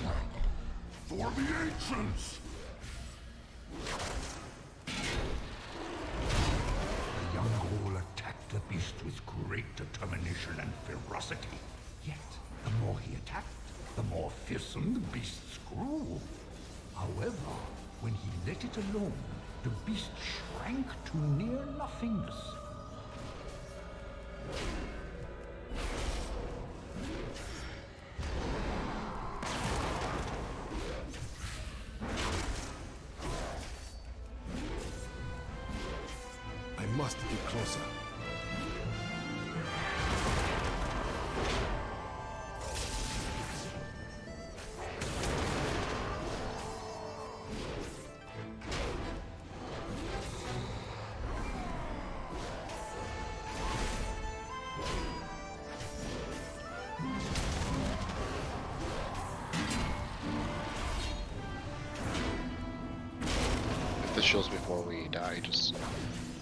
For the ancients! The young goal attacked the beast with great determination and ferocity. Yet, the more he attacked, the more fearsome the beasts grew. However, when he let it alone, the beast shrank to near nothingness. I must get closer. If this shields before we die, just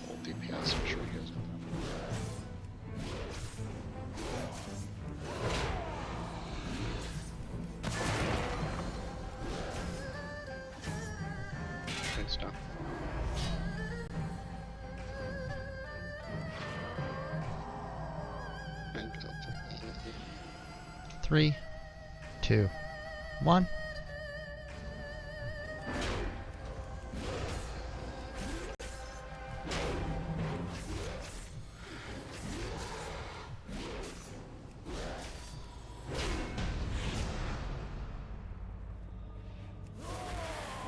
hold DPS, I'm sure you guys know that. Okay, stop. 3, 2, 1.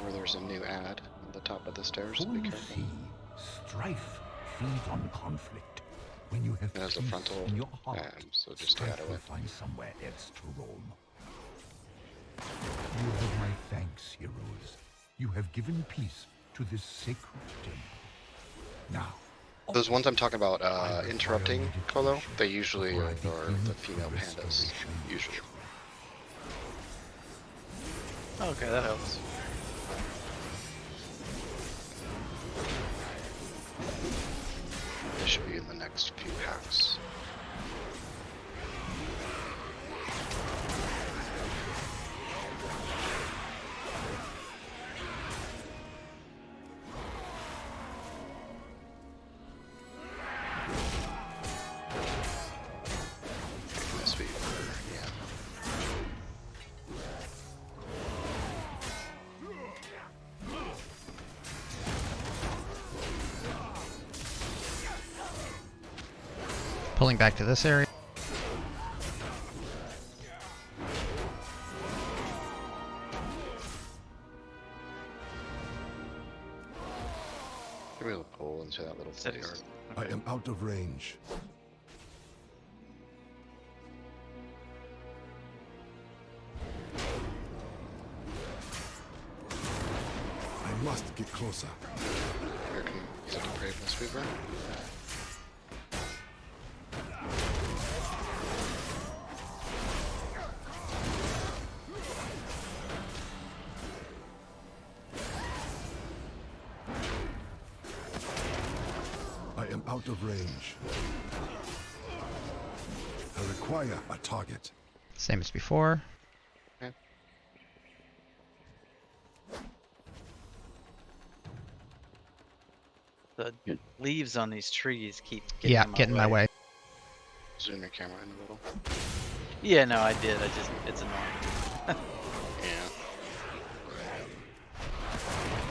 Or there's a new ad at the top of the stairs, so be careful. Strife feeds on conflict. When you have There's the peace frontal in your heart, so just stay out strife of will it. find somewhere else to roam. You have my thanks, heroes. You have given peace to this sacred temple. Now, Those ones I'm talking about interrupting, Colo, they usually are the female pandas. Usually. Okay, that helps. They should be in the next few packs. Must be, yeah. Pulling back to this area. Maybe we'll pull into that little yard. I am out of range. I must get closer. Here can you pray for Sweeper? I am out of range. I require a target. Same as before. The leaves on these trees keep Get in my way. Zoom your camera in a little. Yeah, no, I did. It's annoying. Yeah.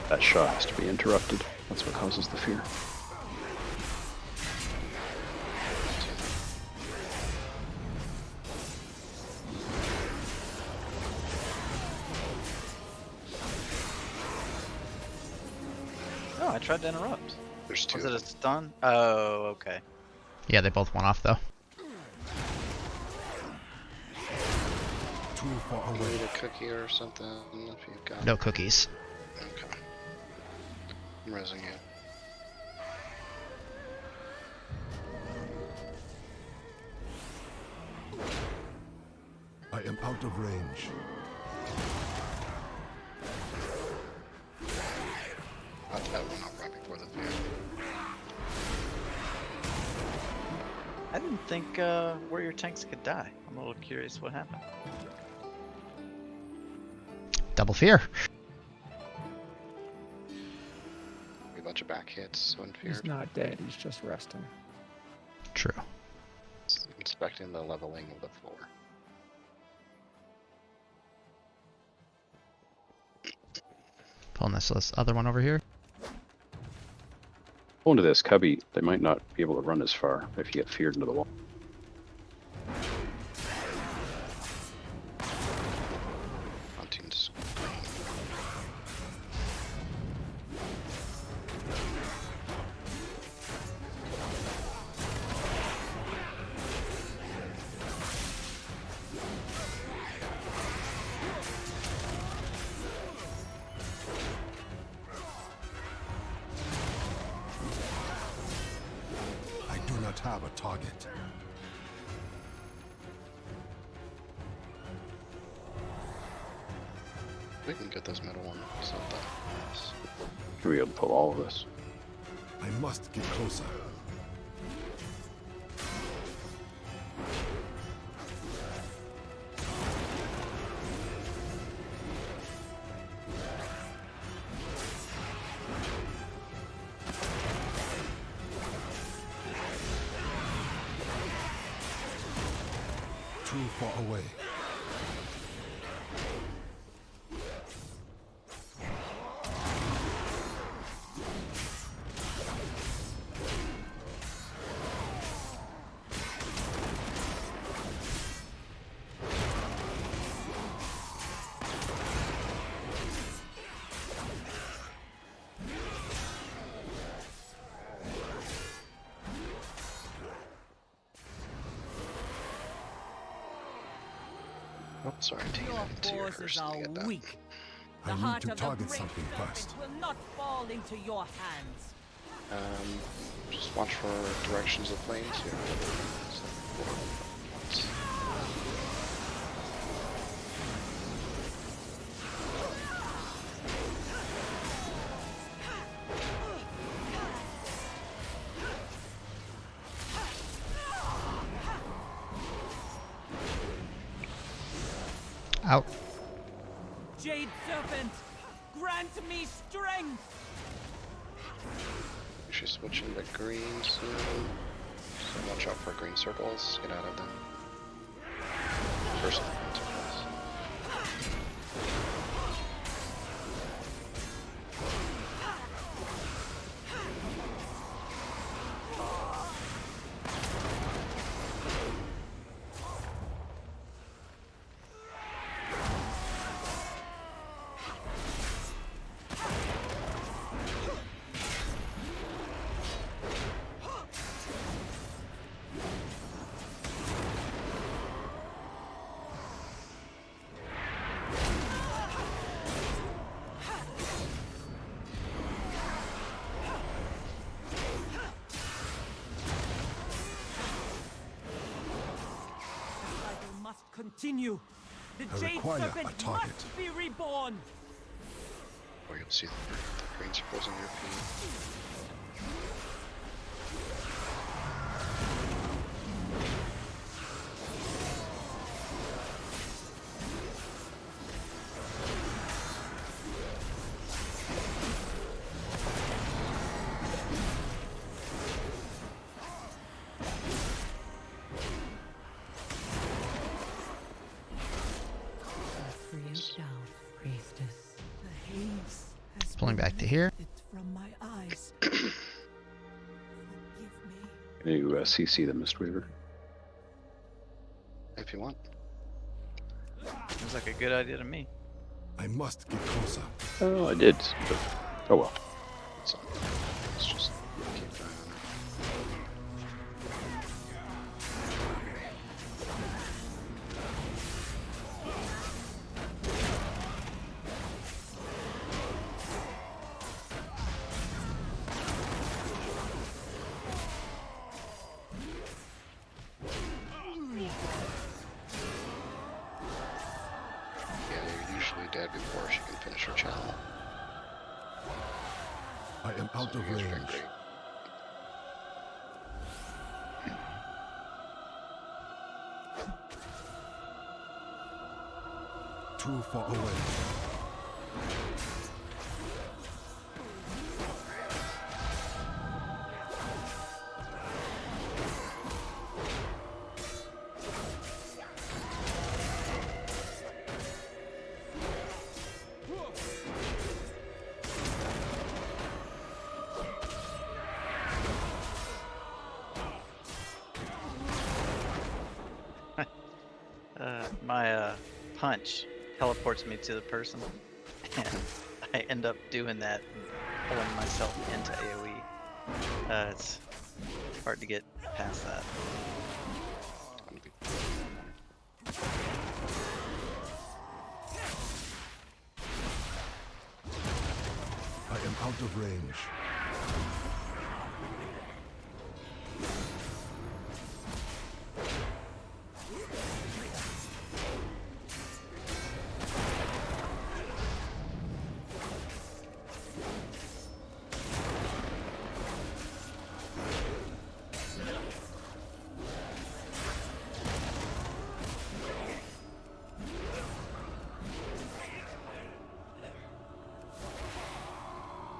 That shot has to be interrupted. That's what causes the fear. Oh, I tried to interrupt. There's two. Was it a stun? Oh, okay. Yeah, they both went off though. Too far You away. need a cookie or something if you've got. No cookies. Okay. I'm resing you. I am out of range. Not that one, I'll run before the fear. I didn't think warrior tanks could die. I'm a little curious what happened. Double fear. A bunch of back hits when feared. He's not dead, he's just resting. True. Inspecting the leveling of the floor. Pulling this other one over here. Pull into this cubby, they might not be able to run as far if you get feared into the wall. Hunting's I do not have a target. We can get this middle one. Something. Should be able to pull all of this. I must get closer. Too far away. Sorry, I'm taking Your that into your forces curse. Let me are get that. weak. I The need heart to of target the great something serpent first. will not fall into your hands. Just watch for directions of flames here. Out. Jade serpent, grant me strength. We should switch into green soon. So watch out for green circles. Get out of them. First green circles. Must continue. The I Jade require a serpent target. must be reborn. Or you'll see the green circles on your feet. Free you down, priestess. The haze has Pulling back to here. it from my eyes. Can you CC the Mistweaver? If you want. Seems like a good idea to me. I must get closer. Oh, I did. But, oh well. So, let's just keep an eye on it. Yeah, you're usually dead before she can finish her channel. I am out of You guys are doing range. great. Too far away. My punch teleports me to the person, and I end up doing that and pulling myself into AoE. It's hard to get past that. I am out of range.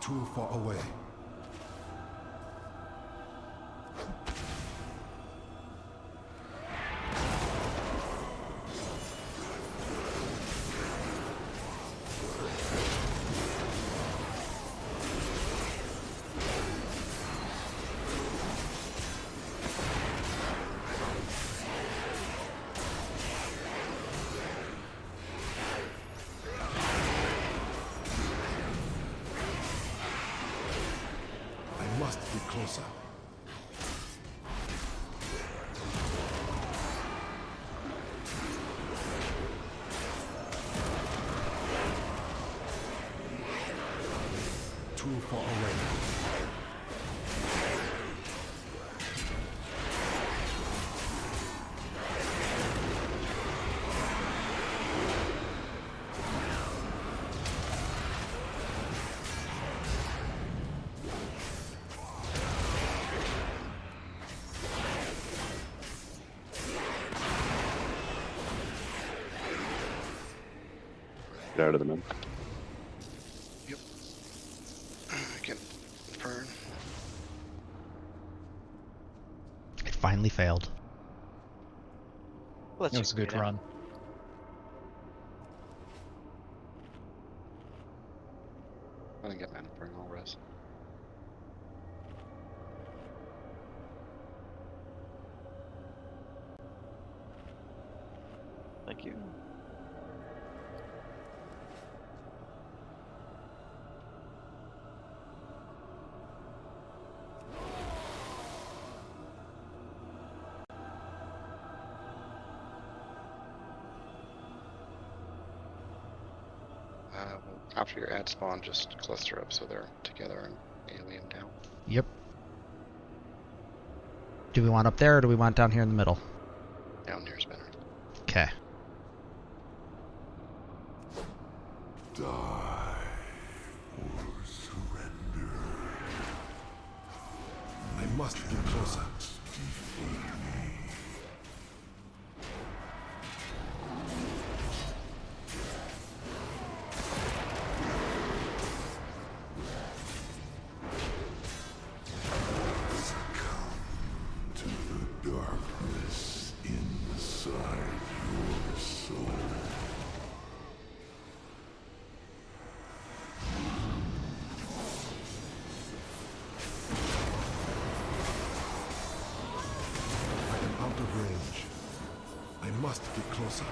Too far away. I must be closer. tool for awareness. Get out of the middle. Yep. Get burn. It finally failed. It was a good run. I'm gonna get mana burn. I'll rest. Thank you. After your ad spawn, just cluster up so they're together and AoE them down. Yep. Do we want up there or do we want down here in the middle? Down here is better. Okay. Die or surrender. I must get closer. Darkness inside your soul. I am out of range. I must get closer.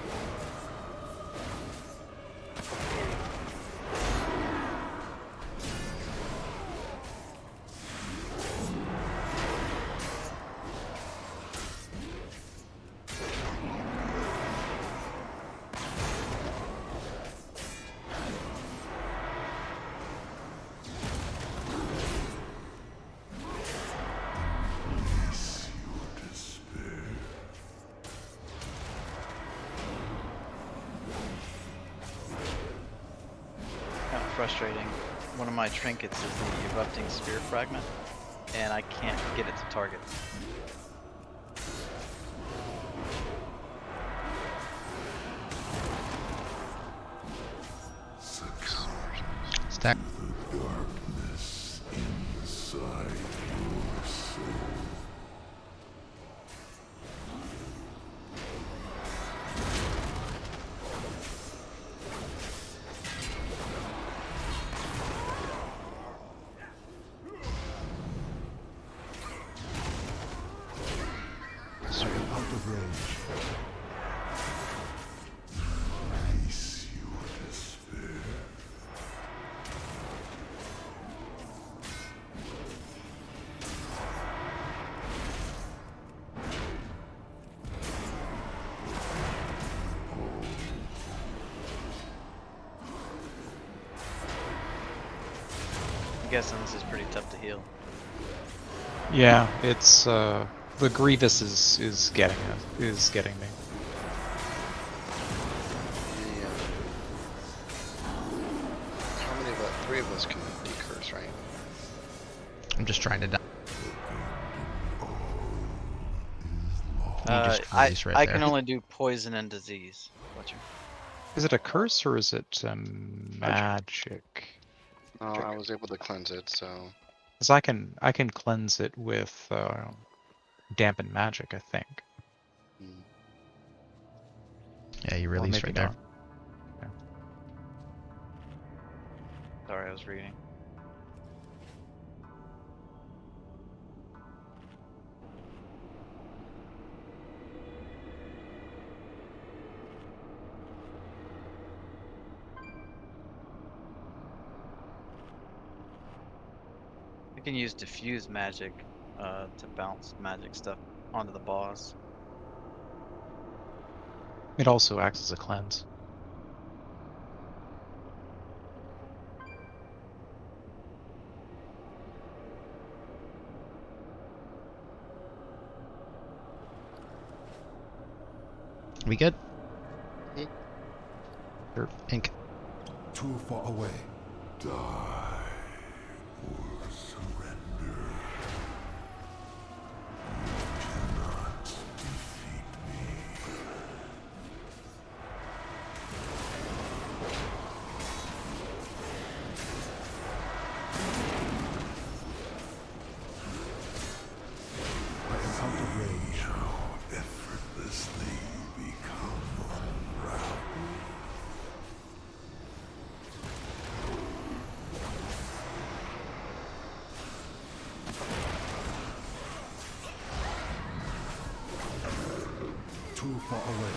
Kind of frustrating. One of my trinkets is the erupting spear fragment, and I can't get it to target. Stack. The darkness inside your soul. I am out of range. Release your despair. I'm guessing this is pretty tough to heal. Yeah, it's the Grievous is getting it. Is getting me. Yeah. How many of us? 3 of us can decurse, right? I'm just trying to die. I can only do poison and disease. Watch Is it a curse or is it magic? I was able to cleanse it, so. Because I can cleanse it with dampen magic, I think. Yeah, you Or release maybe right there. not. Yeah. Sorry, I was reading. I can use diffuse magic to bounce magic stuff onto the boss. It also acts as a cleanse. We good? Mhm. Sure. Ink. Too far away. Die or surrender. You cannot defeat me. I am out of range. How effortlessly become unraveled. Too far away.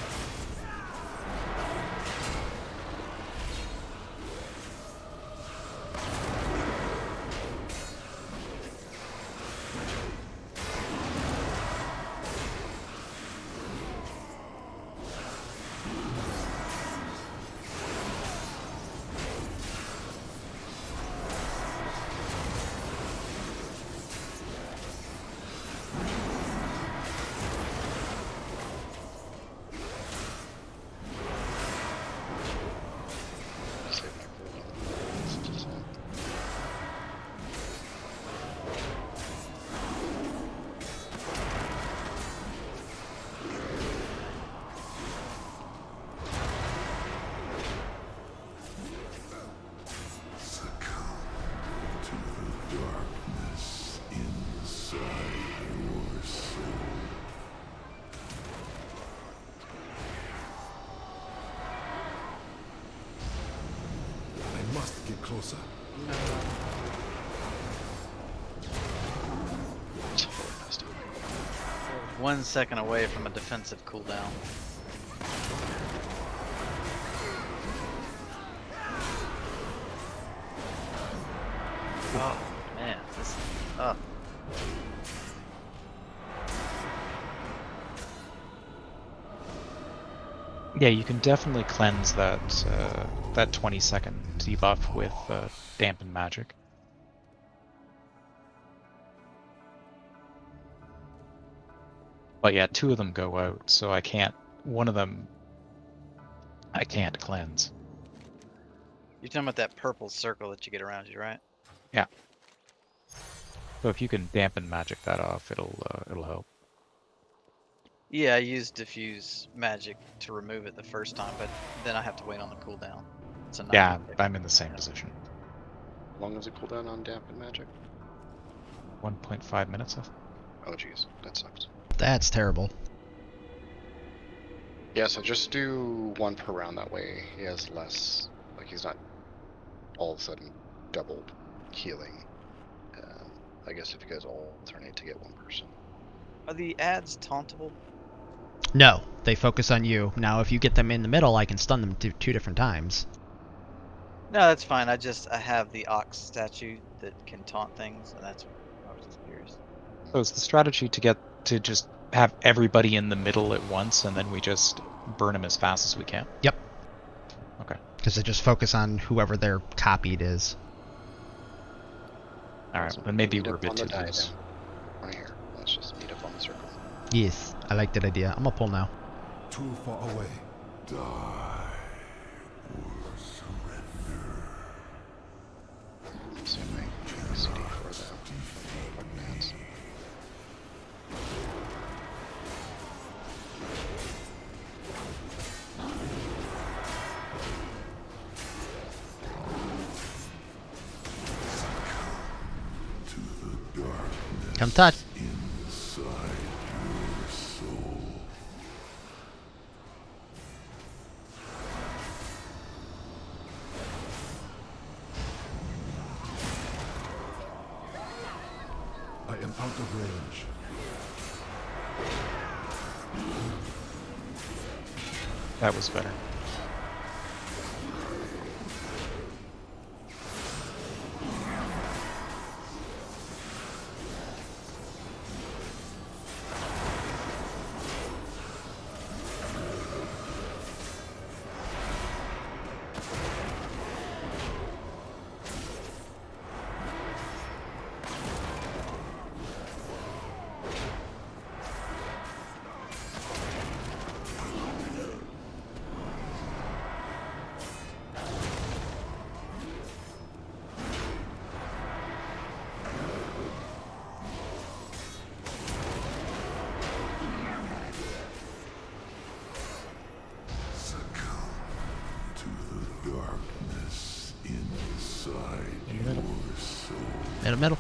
Save my cooldown. Succumb to the darkness inside your soul. I must get closer. We're 1 second away from a defensive cooldown. Oh man, this is tough. Yeah, you can definitely cleanse that 20-second debuff with dampen magic. But yeah, 2 of them go out, so I can't. One of them I can't cleanse. You're talking about that purple circle that you get around you, right? Yeah. So if you can dampen magic that off, it'll help. Yeah, I used diffuse magic to remove it the first time, but then I have to wait on the cooldown. It's a 90 Yeah, second. I'm in the same position. How long is it cooldown on dampen magic? 1.5 minutes. Oh jeez, that sucks. That's terrible. Yeah, so just do 1 per round. That way he has less. Like he's not all of a sudden doubled healing. I guess if you guys all alternate to get 1 person. Are the ads tauntable? No, they focus on you. Now, if you get them in the middle, I can stun them 2 different times. No, that's fine. I have the ox statue that can taunt things, and that's I was just curious. So it's the strategy to just have everybody in the middle at once, and then we just burn them as fast as we can? Yep. Okay. Because they just focus on whoever their copied is. Alright, well, then maybe Meet we're a up bit on the too loose. diadem. Right here. Let's just meet up on the circle. Yes, I like that idea. I'm gonna pull now. Too far away. Die or surrender. Let's see my CD for the fucking ads. Come touch. Inside your soul. I am out of range. That was better. Middle.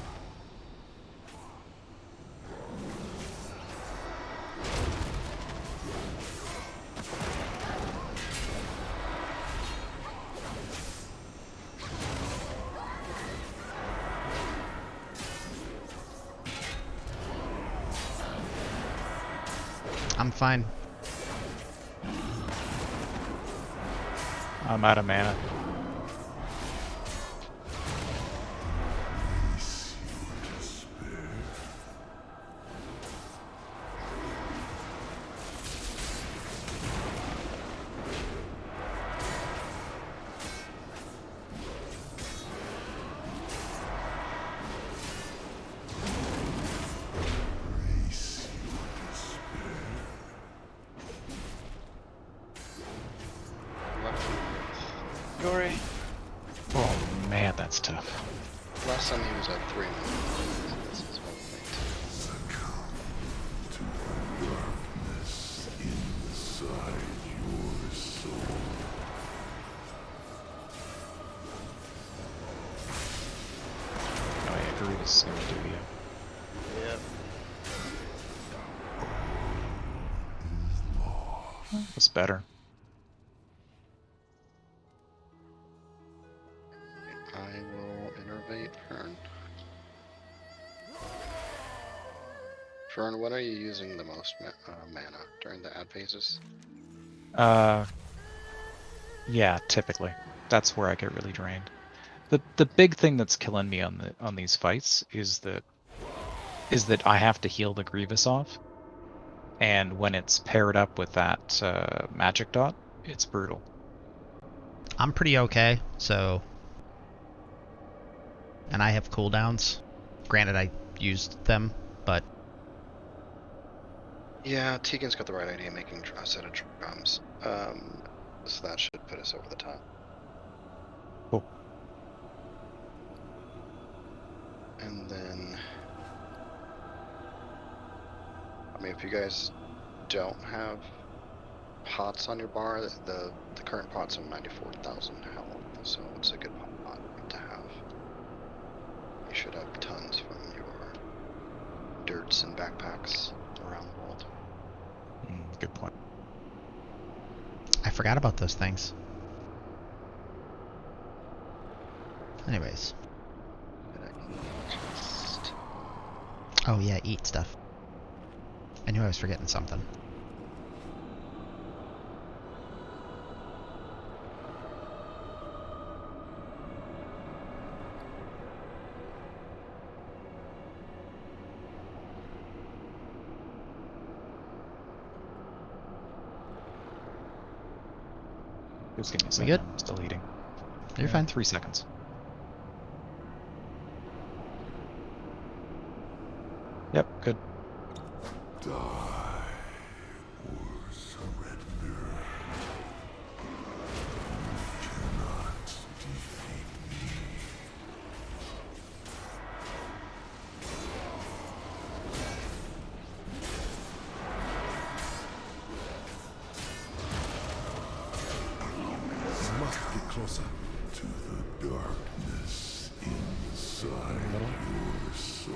I'm fine. I'm out of mana. Yori. Oh man, that's tough. Last time he was at 3 minutes. This is what Inside your soul. Oh yeah, Grievous is gonna do you. Yep. That's better. I will innervate Fern. Fern, when are you using the most mana? During the ad phases? Yeah, typically. That's where I get really drained. The big thing that's killing me on these fights is that I have to heal the Grievous off. And when it's paired up with that magic dot, it's brutal. I'm pretty okay, so... And I have cooldowns. Granted, I used them, but... Yeah, Tegan's got the right idea making a set of drums. So that should put us over the top. Cool. And then... I mean, if you guys don't have pots on your bar, the current pot's on 94,000 health, so it's a good pot to have. You should have tons from your dirts and backpacks around the world. Good point. I forgot about those things. Anyways. Oh yeah, eat stuff. I knew I was forgetting something. Just give me a We second. good? I'm still eating. You're fine. 3 seconds. Yep, good. Die or surrender. You cannot defeat me. You must get closer to the darkness inside your soul.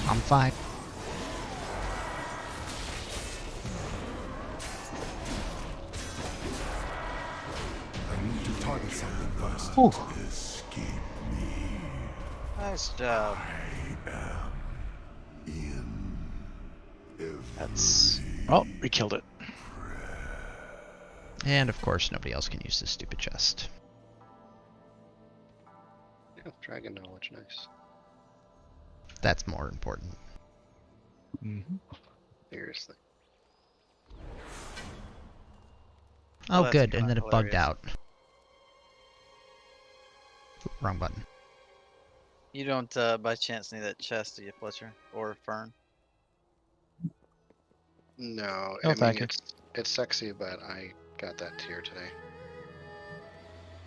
I'm fine. I need to target something first. Ooh. Escape me. Nice job. That's. Oh, we killed it. And of course, nobody else can use this stupid chest. Yeah, dragon knowledge, nice. That's more important. Mm-hmm. Seriously. Oh, that's good, kinda and then it bugged hilarious. out. Wrong button. You don't, by chance, need that chest, do you, Fletcher? Or Fern? No, No, I mean thank you. it's sexy, but I got that tier today.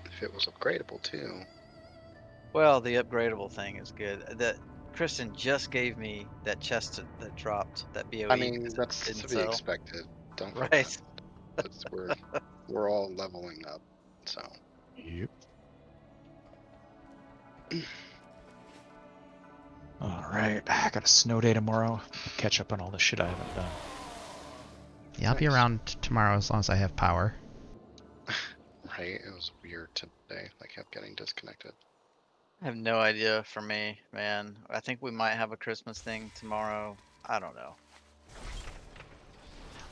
If it was upgradable too. Well, the upgradable thing is good. That Kristen just gave me that chest that dropped, that BOE, I mean, because it that's didn't to be sell. expected. Don't feel Right. bad. It's, we're all leveling up, so. Yep. All right, I got a snow day tomorrow. Catch up on all the shit I haven't done. Yeah, I'll be Nice. around tomorrow as long as I have power. Right, it was weird today. I kept getting disconnected. I have no idea for me, man. I think we might have a Christmas thing tomorrow. I don't know.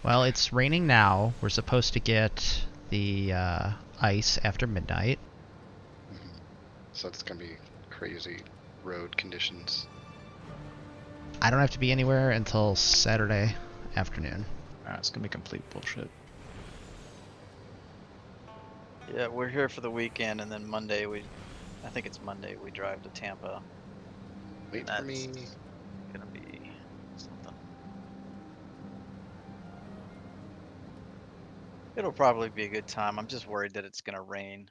Well, it's raining now. We're supposed to get the ice after midnight. So it's gonna be crazy road conditions. I don't have to be anywhere until Saturday afternoon. It's gonna be complete bullshit. Yeah, we're here for the weekend, and then Monday I think it's Monday, we drive to Tampa. Wait for me. Gonna be something. It'll probably be a good time. I'm just worried that it's gonna rain.